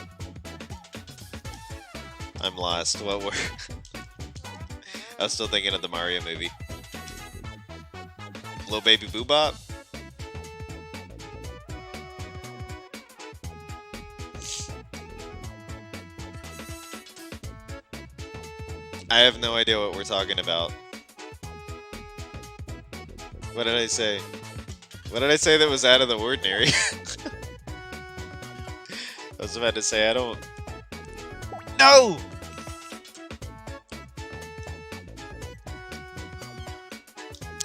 S2: I'm lost. What word? I was still thinking of the Mario movie. Little baby boobop? I have no idea what we're talking about. What did I say? What did I say that was out of the ordinary? I was about to say, I don't... No!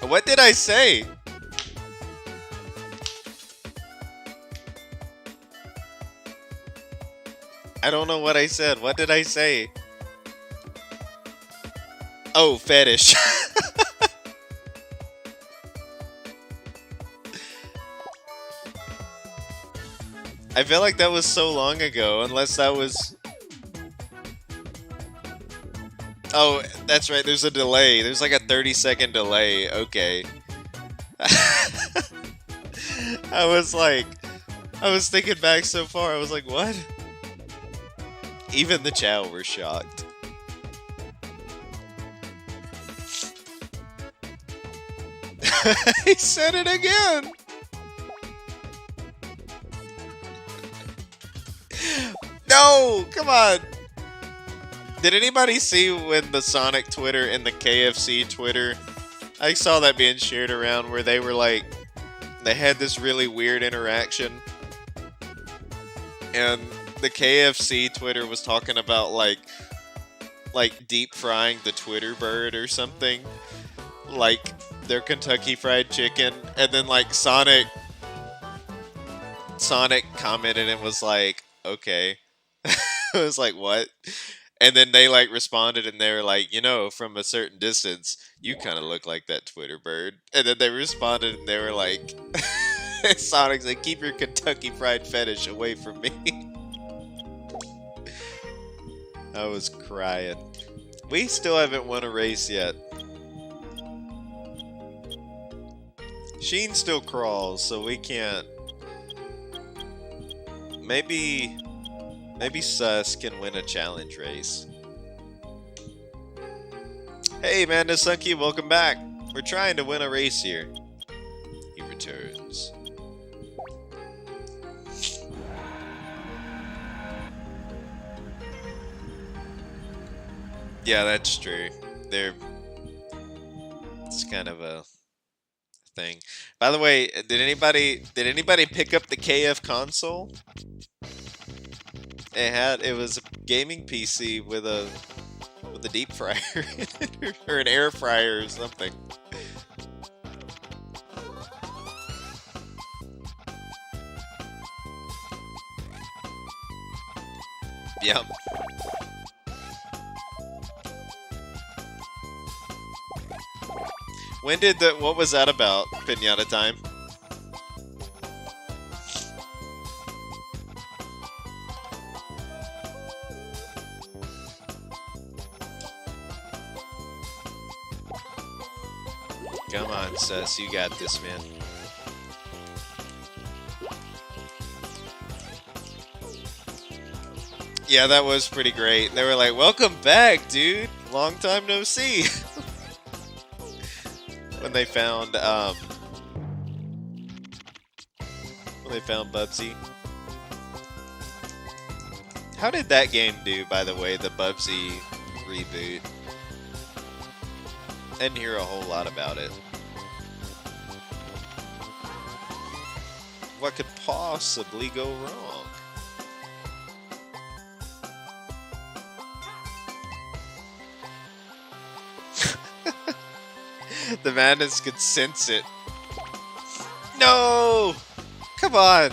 S2: What did I say? I don't know what I said. What did I say? Oh, fetish. I feel like that was so long ago, unless that was... Oh, that's right, there's a delay. There's like a 30-second delay. Okay. I was thinking back so far, I was like, what? Even the Chao were shocked. He said it again! No! Come on! Did anybody see when the Sonic Twitter and the KFC Twitter... I saw that being shared around where they were like... They had this really weird interaction. And the KFC Twitter was talking about like deep frying the Twitter bird or something. Like their Kentucky Fried Chicken. And then like Sonic commented and was like, okay. I was like, what? And then they like responded and they were like, you know, from a certain distance, you kind of look like that Twitter bird. And then they responded and they were like, Sonic's like, keep your Kentucky Fried fetish away from me. I was crying. We still haven't won a race yet. Sheen still crawls, so we can't. Maybe Sus can win a challenge race. Hey, Amanda Sunky, welcome back. We're trying to win a race here. He returns. Yeah, that's true. It's kind of a thing. By the way, did anybody pick up the KF console? It was a gaming PC with a deep fryer in it, or an air fryer or something. Yep. When did what was that about, Pinata Time? Come on, Sus, you got this, man. Yeah, that was pretty great. They were like, welcome back, dude. Long time no see. When they found Bubsy. How did that game do, by the way, the Bubsy reboot? I didn't hear a whole lot about it. What could possibly go wrong? The madness could sense it. No! Come on!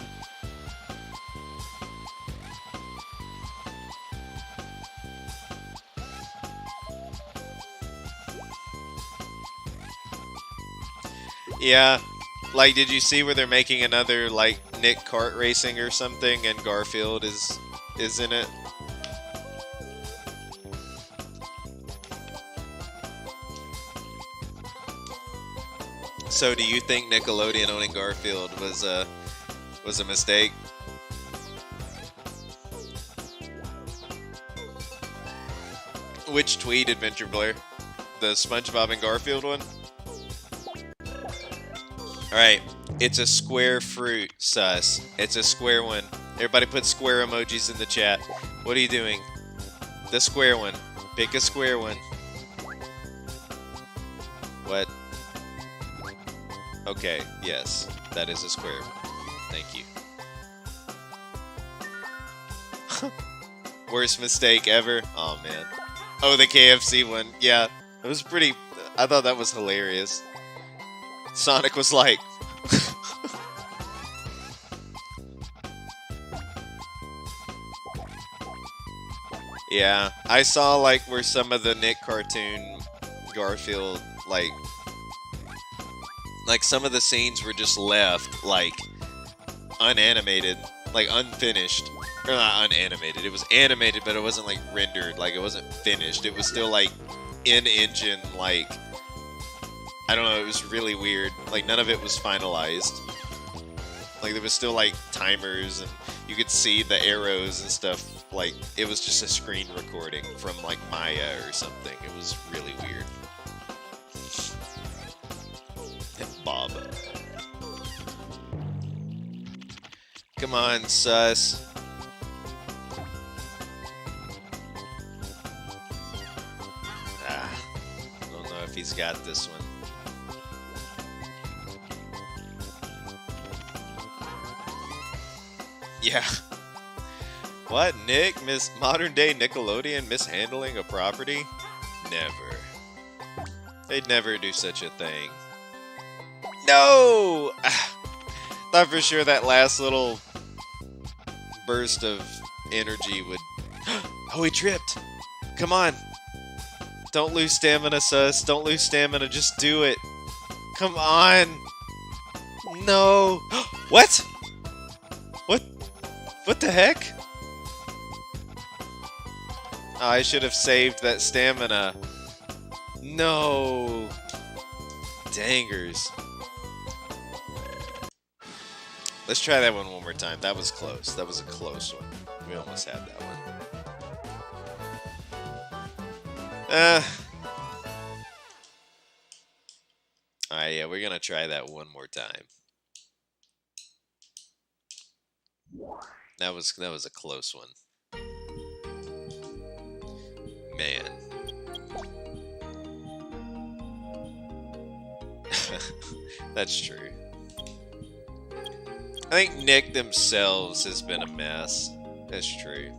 S2: Yeah, like, did you see where they're making another, like, Nick kart racing or something, and Garfield is in it? So, do you think Nickelodeon owning Garfield was a mistake? Which tweet, Adventure Blair? The SpongeBob and Garfield one? Alright, it's a square fruit, sus. It's a square one. Everybody put square emojis in the chat. What are you doing? The square one. Pick a square one. What? Okay, yes. That is a square one. Thank you. Worst mistake ever? Oh, man. Oh, the KFC one. Yeah, it was pretty... I thought that was hilarious. Sonic was like... Yeah, I saw like where some of the Nick cartoon Garfield, like some of the scenes were just left like unanimated, like unfinished. Or not unanimated, it was animated, but it wasn't like rendered, like it wasn't finished. It was still like in-engine, like, I don't know, it was really weird. Like none of it was finalized. Like there was still like timers and you could see the arrows and stuff. Like it was just a screen recording from like Maya or something. It was really weird. Bob. Come on, sus. I don't know if he's got this one. Yeah. What, Nick? Modern day Nickelodeon mishandling a property? Never. They'd never do such a thing. No! Thought for sure that last little burst of energy would... Oh, he tripped! Come on! Don't lose stamina, sus. Don't lose stamina. Just do it. Come on! No! What? What the heck? Oh, I should have saved that stamina. No. Dangers. Let's try that one more time. That was close. That was a close one. We almost had that one. Alright, yeah, we're gonna try that one more time. That was a close one. Man. That's true. I think Nick themselves has been a mess. That's true.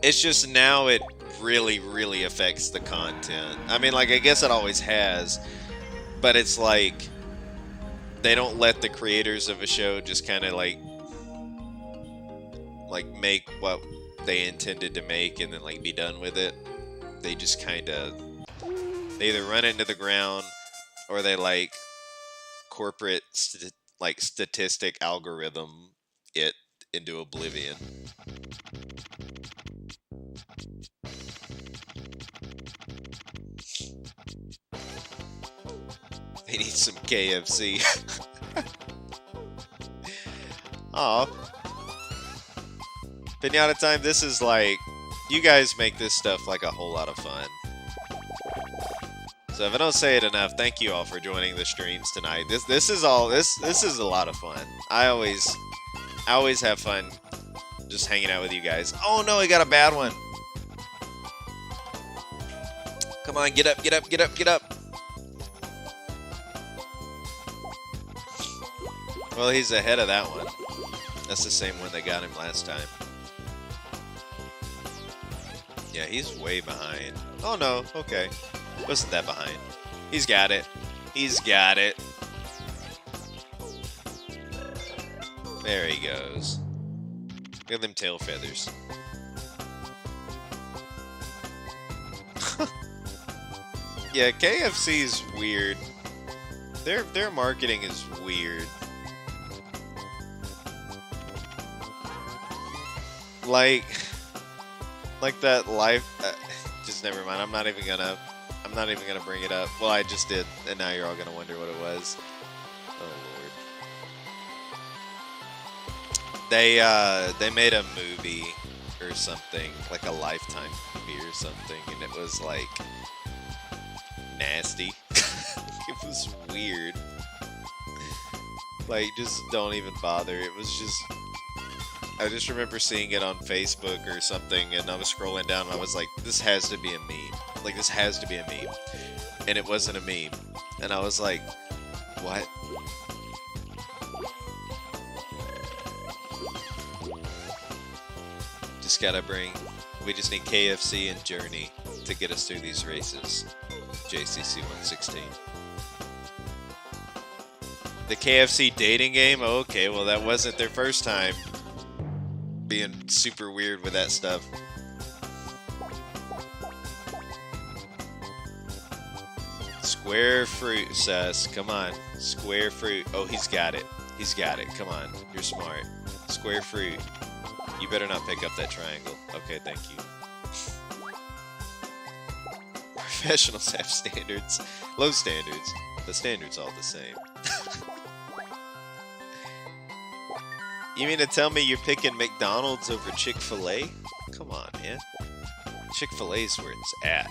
S2: It's just now it really, really affects the content. I mean, like, I guess it always has, but it's like they don't let the creators of a show just kind of like make what they intended to make and then like be done with it. They just kind of, they either run it into the ground or they like corporate statistic algorithm it into oblivion. They need some KFC. Aw. Pinata time, this is like, you guys make this stuff like a whole lot of fun. So if I don't say it enough, thank you all for joining the streams tonight. This is a lot of fun. I always have fun just hanging out with you guys. Oh no, he got a bad one. Come on, get up, get up, get up, get up. Well, he's ahead of that one. That's the same one that got him last time. Yeah, he's way behind. Oh no, okay. Wasn't that behind. He's got it. He's got it. There he goes. Look at them tail feathers. Yeah, KFC's weird. Their marketing is weird. Like that life. Just never mind. I'm not even gonna bring it up. Well, I just did, and now you're all gonna wonder what it was. Oh lord. They made a movie or something, like a Lifetime movie or something, and it was like nasty. It was weird. Like, just don't even bother. It was just. I just remember seeing it on Facebook or something, and I was scrolling down, and I was like, this has to be a meme. Like, this has to be a meme. And it wasn't a meme. And I was like, what? Just gotta we just need KFC and Journey to get us through these races. JCC 116. The KFC dating game? Oh, okay, well that wasn't their first time being super weird with that stuff. Square fruit, sus. Come on. Square fruit. Oh, he's got it. He's got it. Come on. You're smart. Square fruit. You better not pick up that triangle. Okay, thank you. Professionals have standards. Low standards. The standard's all the same. You mean to tell me you're picking McDonald's over Chick-fil-A? Come on, man. Chick-fil-A's where it's at.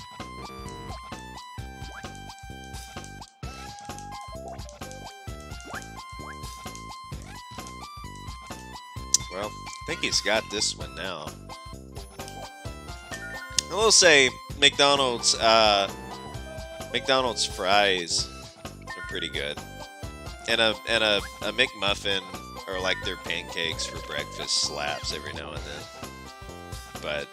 S2: Well, I think he's got this one now. I will say McDonald's fries are pretty good. And a McMuffin or like their pancakes for breakfast slaps every now and then. But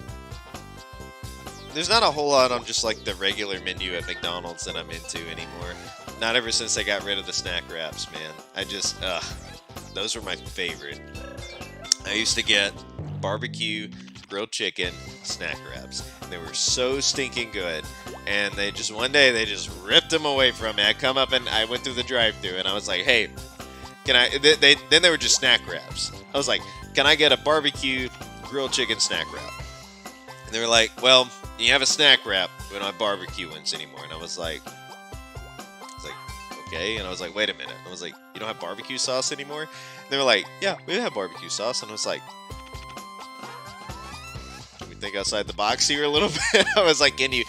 S2: there's not a whole lot on just like the regular menu at McDonald's that I'm into anymore. Not ever since they got rid of the snack wraps, man. I just, those were my favorite. I used to get barbecue, grilled chicken, snack wraps. They were so stinking good. And they just, one day, they just ripped them away from me. I come up and I went through the drive-thru and I was like, hey, can I, then they were just snack wraps. I was like, can I get a barbecue grilled chicken snack wrap? And they were like, well, you have a snack wrap. We don't have barbecue ones anymore. And I was like, okay. And I was like, wait a minute. I was like, you don't have barbecue sauce anymore? And they were like, yeah, we have barbecue sauce. And I was like, can we think outside the box here a little bit? I was like, can you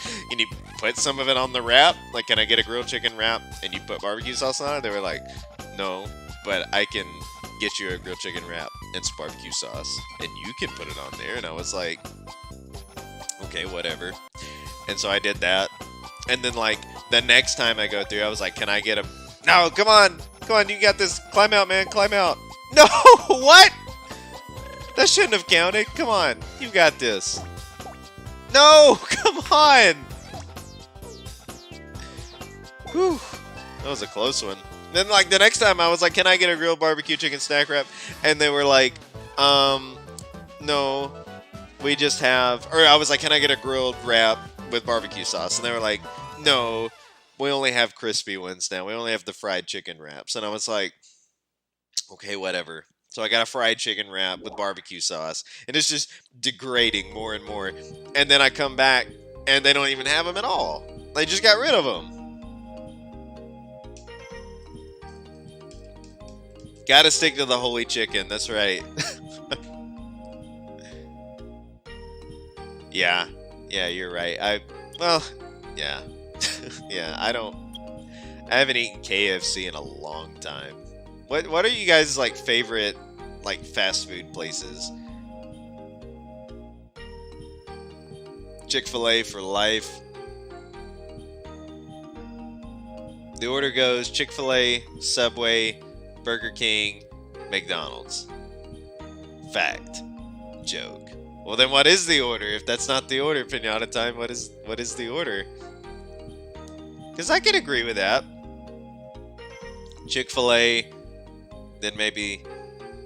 S2: put some of it on the wrap? Like, can I get a grilled chicken wrap and you put barbecue sauce on it? They were like, no, but I can get you a grilled chicken wrap and some barbecue sauce and you can put it on there. And I was like, okay, whatever. And so I did that. And then like the next time I go through, I was like, can I get a, no, come on, you got this, climb out, man, climb out. No, what? That shouldn't have counted. Come on, you got this. No, come on. Whew, that was a close one. Then like the next time I was like, can I get a grilled barbecue chicken snack wrap? And they were like, no, we just have, or I was like, can I get a grilled wrap with barbecue sauce? And they were like, no, we only have crispy ones now. We only have the fried chicken wraps. And I was like, okay, whatever. So I got a fried chicken wrap with barbecue sauce. And it's just degrading more and more. And then I come back and they don't even have them at all. They just got rid of them. Gotta stick to the holy chicken. That's right. Yeah, you're right. Yeah. Yeah, I haven't eaten KFC in a long time. What are you guys like favorite like fast food places? Chick-fil-A for life. The order goes Chick-fil-A, Subway, Burger King, McDonald's. Fact. Joke. Well, then what is the order? If that's not the order, Pinata Time, what is the order? Because I can agree with that. Chick-fil-A, then maybe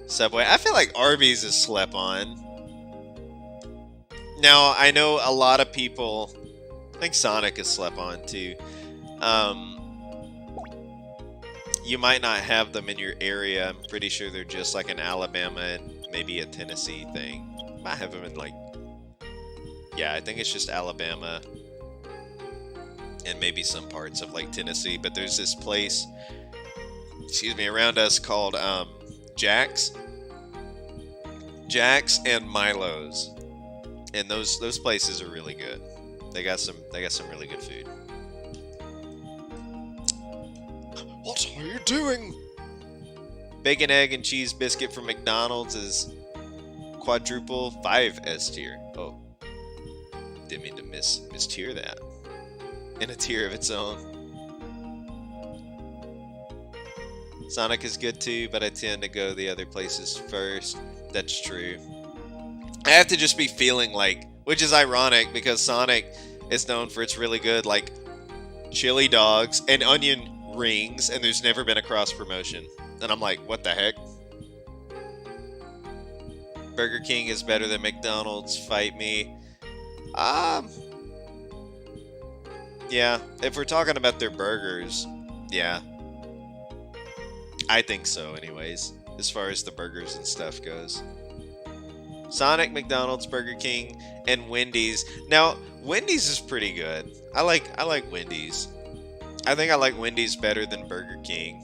S2: Subway. I feel like Arby's is slept on. Now, I know a lot of people, I think Sonic is slept on too. You might not have them in your area. I'm pretty sure they're just like an Alabama and maybe a Tennessee thing. Might have them in like, yeah, I think it's just Alabama and maybe some parts of like Tennessee. But there's this place, excuse me, around us called Jack's and Milo's, and those places are really good. They got some really good food. What are you doing? Bacon, egg, and cheese biscuit from McDonald's is quadruple 5 S tier. Oh, didn't mean to mistier that. In a tier of its own. Sonic is good too, but I tend to go the other places first. That's true. I have to just be feeling like, which is ironic because Sonic is known for its really good like chili dogs and onion rings, and there's never been a cross promotion. And I'm like, what the heck? Burger King is better than McDonald's. Fight me. Yeah, if we're talking about their burgers, yeah. I think so anyways, as far as the burgers and stuff goes. Sonic, McDonald's, Burger King, and Wendy's. Now, Wendy's is pretty good. I like Wendy's. I think I like Wendy's better than Burger King.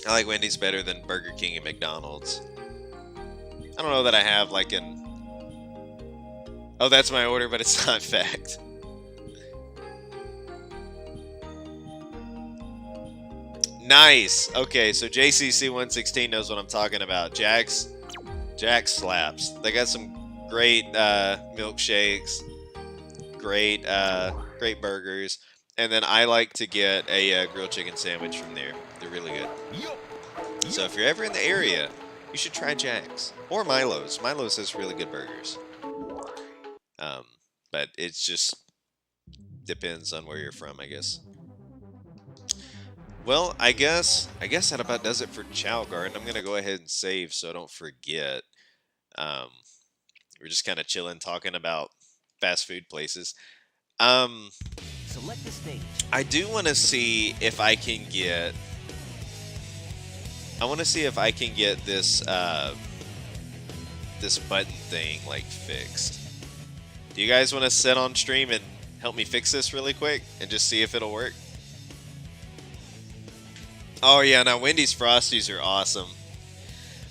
S2: I like Wendy's better than Burger King and McDonald's. I don't know that I have like an... Oh, that's my order, but it's not fact. Nice. Okay, so JCC116 knows what I'm talking about. Jack's slaps. They got some great milkshakes, great burgers, and then I like to get a grilled chicken sandwich from there. They're really good. So if you're ever in the area, you should try Jack's or Milo's. Milo's has really good burgers. But it's just depends on where you're from, I guess. Well, I guess that about does it for Chao Garden. I'm gonna go ahead and save so I don't forget. We're just kind of chilling, talking about fast food places.
S3: Select the stage.
S2: I do want to see if I can get. I want to see if I can get this this button thing like fixed. Do you guys want to sit on stream and help me fix this really quick and just see if it'll work? Oh yeah, now Wendy's Frosties are awesome.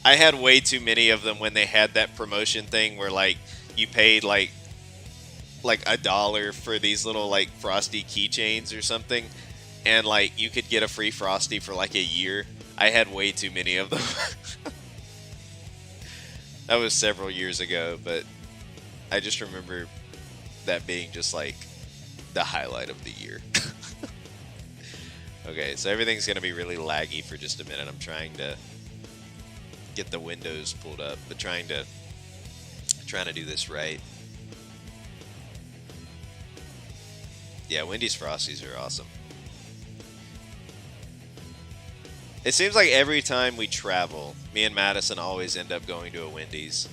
S2: I had way too many of them when they had that promotion thing where like you paid like $1 for these little like Frosty keychains or something, and like you could get a free Frosty for like a year. I had way too many of them. That was several years ago, but I just remember that being just like the highlight of the year. Okay, so everything's gonna be really laggy for just a minute. I'm trying to get the windows pulled up, but trying to do this right. Yeah, Wendy's Frosties are awesome. It seems like every time we travel, me and Madison always end up going to a Wendy's.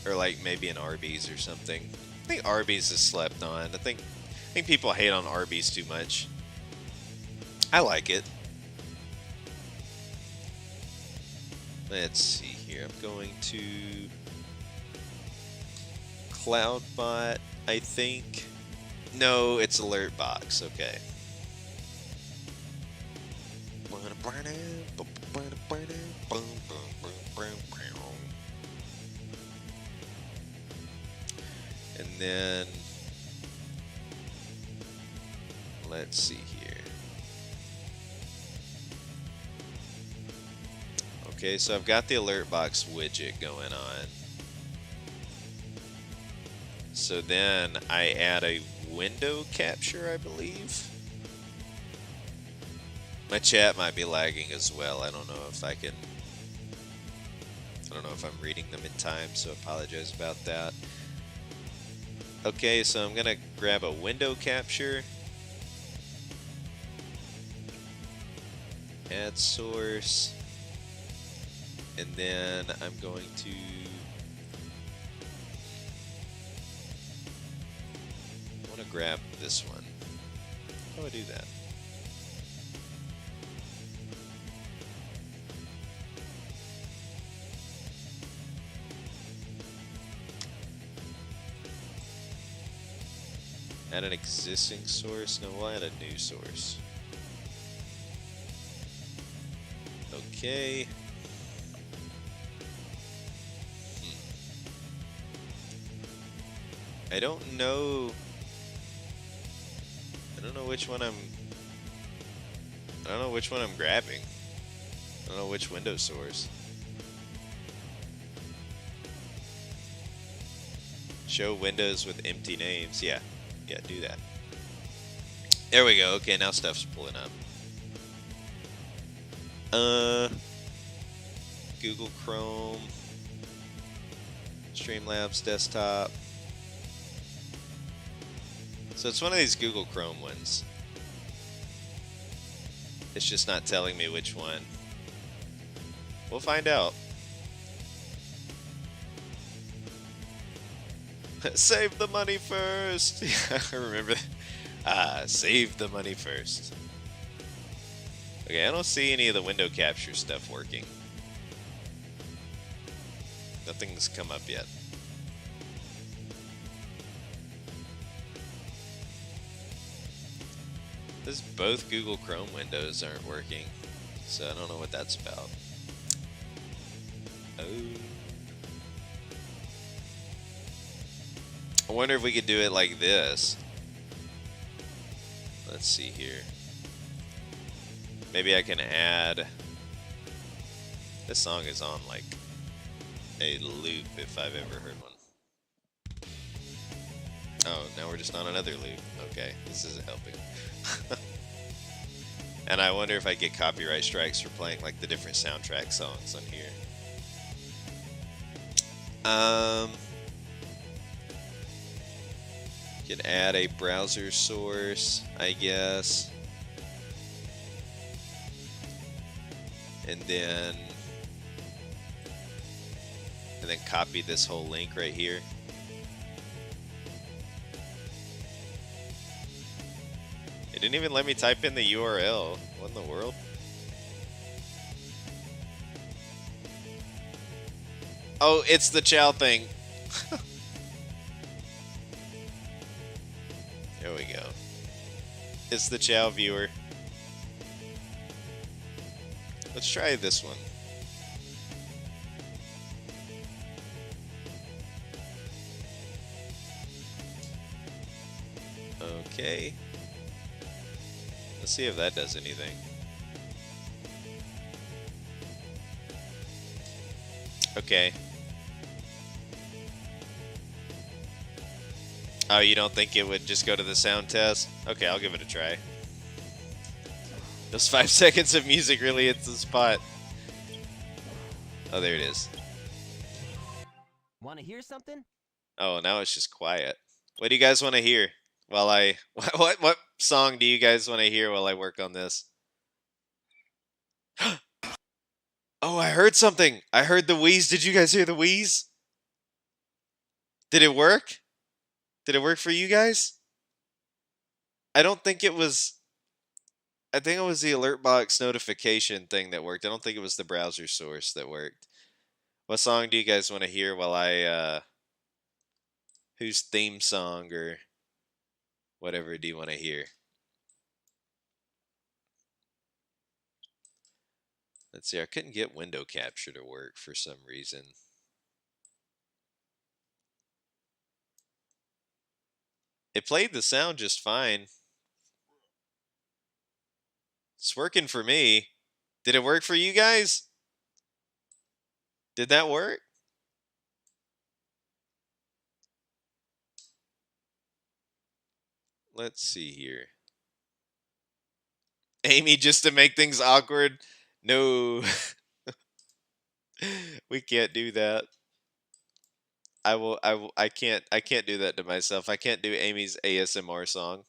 S2: Or like maybe an Arby's or something. I think Arby's is slept on. I think people hate on Arby's too much. I like it. Let's see here. I'm going to Cloudbot, I think. No, it's Alertbox. Okay. And then let's see here. Okay, so I've got the Alertbox widget going on. So then I add a window capture, I believe. My chat might be lagging as well. I don't know if I can. I don't know if I'm reading them in time, so apologize about that. Okay, so I'm gonna grab a window capture. Add source. And then I'm going to grab this one. How do I do that? Add an existing source? No, we'll add a new source. Okay. I don't know which one I'm grabbing. I don't know which window source. Show windows with empty names. Yeah, do that. There we go. Okay, now stuff's pulling up. Google Chrome, Streamlabs desktop. So it's one of these Google Chrome ones. It's just not telling me which one. We'll find out. Save the money first. Yeah, I remember that. Save the money first. Okay, I don't see any of the window capture stuff working. Nothing's come up yet. This both Google Chrome windows aren't working, so I don't know what that's about. Oh. I wonder if we could do it like this. Let's see here. Maybe I can add... This song is on like a loop if I've ever heard one. Oh, now we're just on another loop. Okay, this isn't helping. And I wonder if I get copyright strikes for playing like the different soundtrack songs on here. Can add a browser source, I guess. And then copy this whole link right here. It didn't even let me type in the URL. What in the world? Oh, it's the Chao thing. There we go. It's the Chao viewer. Let's try this one. Okay. Let's see if that does anything. Okay. Oh, you don't think it would just go to the sound test? Okay, I'll give it a try. Those 5 seconds of music really hits the spot. Oh, there it is.
S3: Want to hear something?
S2: Oh, now it's just quiet. What do you guys want to hear? While I... What song do you guys want to hear while I work on this? Oh, I heard something. I heard the wheeze. Did you guys hear the wheeze? Did it work? Did it work for you guys? I don't think it was... I think it was the alert box notification thing that worked. I don't think it was the browser source that worked. What song do you guys want to hear while I... whose theme song or whatever do you want to hear? Let's see. I couldn't get window capture to work for some reason. It played the sound just fine. It's working for me. Did it work for you guys? Did that work? Let's see here. Amy, just to make things awkward. No. We can't do that. I can't do that to myself. I can't do Amy's ASMR song.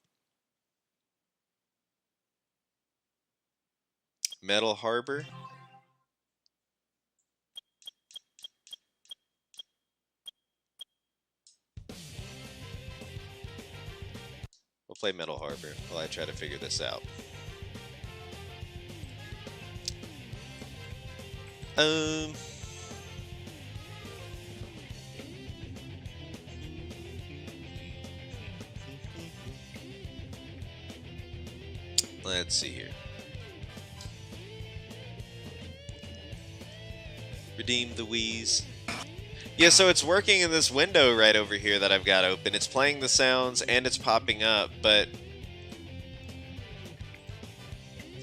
S2: Metal Harbor. We'll play Metal Harbor while I try to figure this out. Um Let's see here. Redeem the Wheeze. Yeah, so it's working in this window right over here that I've got open. It's playing the sounds and it's popping up, but...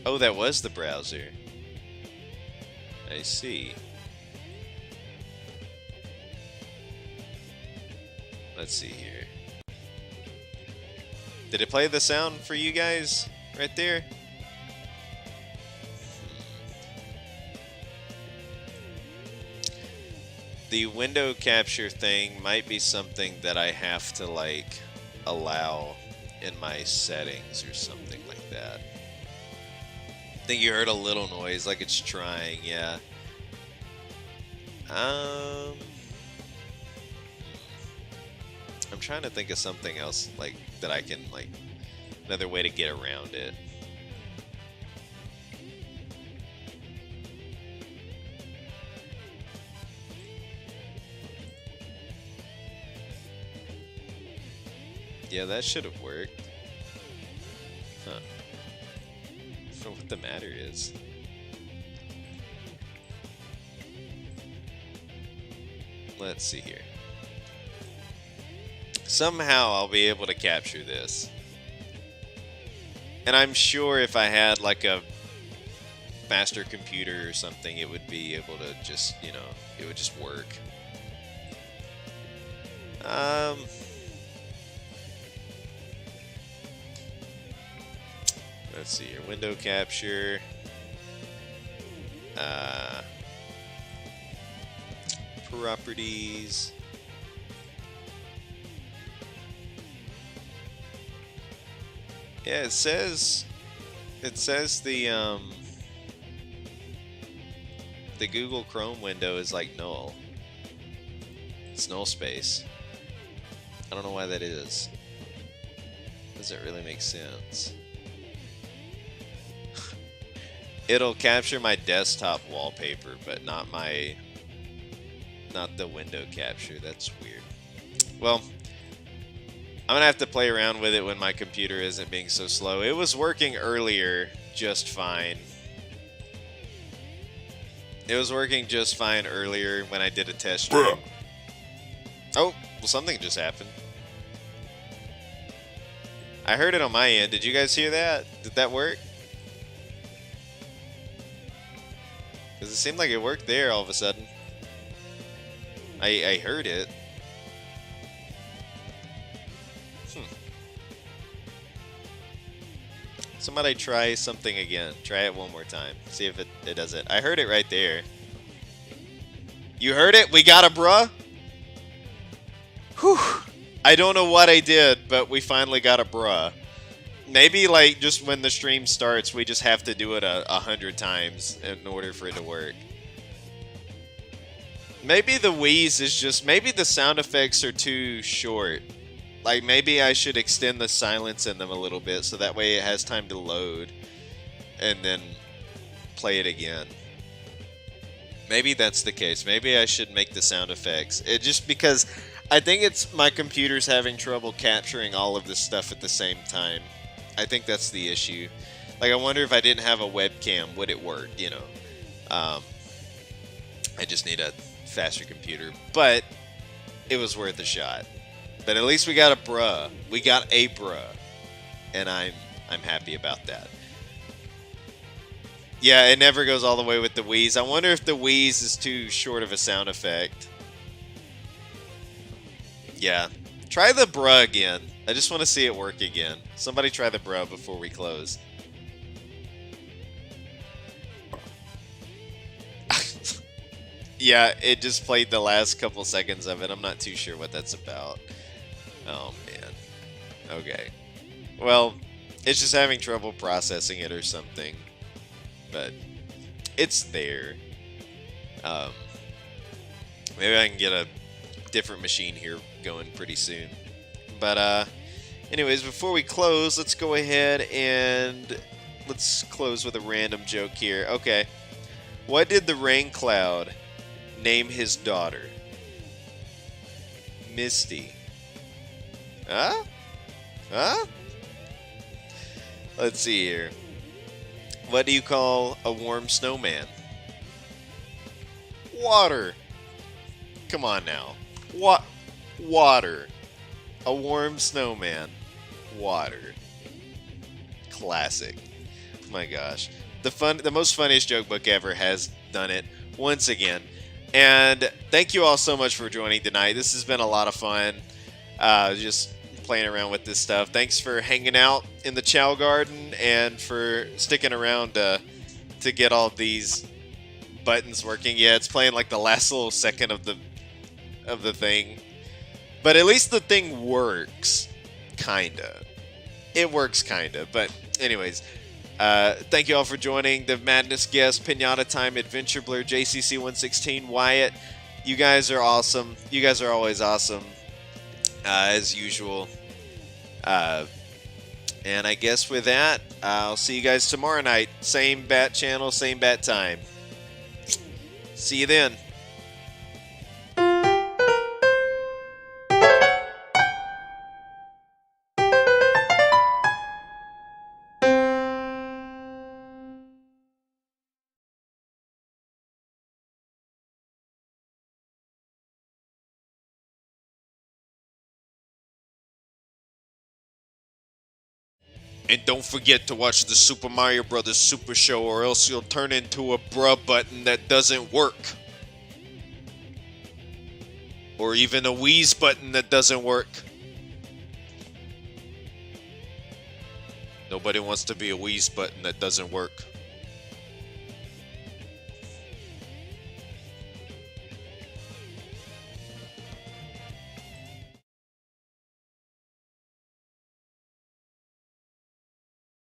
S2: Oh, that was the browser. I see. Let's see here. Did it play the sound for you guys right there? The window capture thing might be something that I have to like allow in my settings or something like that. I think you heard a little noise like it's trying, yeah. I'm trying to think of something else like that I can like another way to get around it. Yeah, that should have worked. Huh. I don't know what the matter is. Let's see here. Somehow I'll be able to capture this. And I'm sure if I had like a faster computer or something, it would be able to just, you know, it would just work. Let's see here. Window capture. Properties. Yeah, it says the Google Chrome window is like null. It's null space. I don't know why that is. Doesn't really make sense. It'll capture my desktop wallpaper, but not the window capture. That's weird. Well, I'm gonna have to play around with it when my computer isn't being so slow. It was working earlier just fine. It was working just fine earlier when I did a test stream. Oh, well, something just happened. I heard it on my end. Did you guys hear that? Did that work? Because it seemed like it worked there all of a sudden. I heard it. Somebody try something again. Try it one more time. See if it does it. I heard it right there. You heard it? We got a bruh? Whew. I don't know what I did, but we finally got a bruh. Maybe like just when the stream starts, we just have to do it 100 times in order for it to work. Maybe the wheeze is just, maybe the sound effects are too short. Like maybe I should extend the silence in them a little bit so that way it has time to load and then play it again. Maybe that's the case. Maybe I should make the sound effects. It just because I think it's my computer's having trouble capturing all of this stuff at the same time. I think that's the issue. Like I wonder if I didn't have a webcam, would it work, you know? I just need a faster computer, but it was worth a shot. But at least we got a bruh. We got a bruh. And I'm happy about that. Yeah, it never goes all the way with the wheeze. I wonder if the wheeze is too short of a sound effect. Yeah. Try the bruh again. I just want to see it work again. Somebody try the bruh before we close. Yeah, it just played the last couple seconds of it. I'm not too sure what that's about. Oh, man. Okay. Well, it's just having trouble processing it or something. But it's there. Maybe I can get a different machine here going pretty soon. But, anyways, before we close, let's go ahead and let's close with a random joke here. Okay. What did the rain cloud name his daughter? Misty. Huh? Huh? Let's see here. What do you call a warm snowman? Water. Come on now. Water. A warm snowman. Water. Classic. Oh my gosh. The most funniest joke book ever has done it once again. And thank you all so much for joining tonight. This has been a lot of fun. Just playing around with this stuff. Thanks for hanging out in the Chao Garden and for sticking around to get all these buttons working. Yeah, it's playing like the last little second of the thing. But at least the thing works. Kinda. It works kinda. But anyways, thank you all for joining. The Madness Guest, Pinata Time, Adventure Blur, JCC116, Wyatt. You guys are awesome. You guys are always awesome. As usual. And I guess with that, I'll see you guys tomorrow night. Same bat channel, same bat time. See you then. And don't forget to watch the Super Mario Bros. Super Show, or else you'll turn into a bruh button that doesn't work. Or even a wheeze button that doesn't work. Nobody wants to be a wheeze button that doesn't work.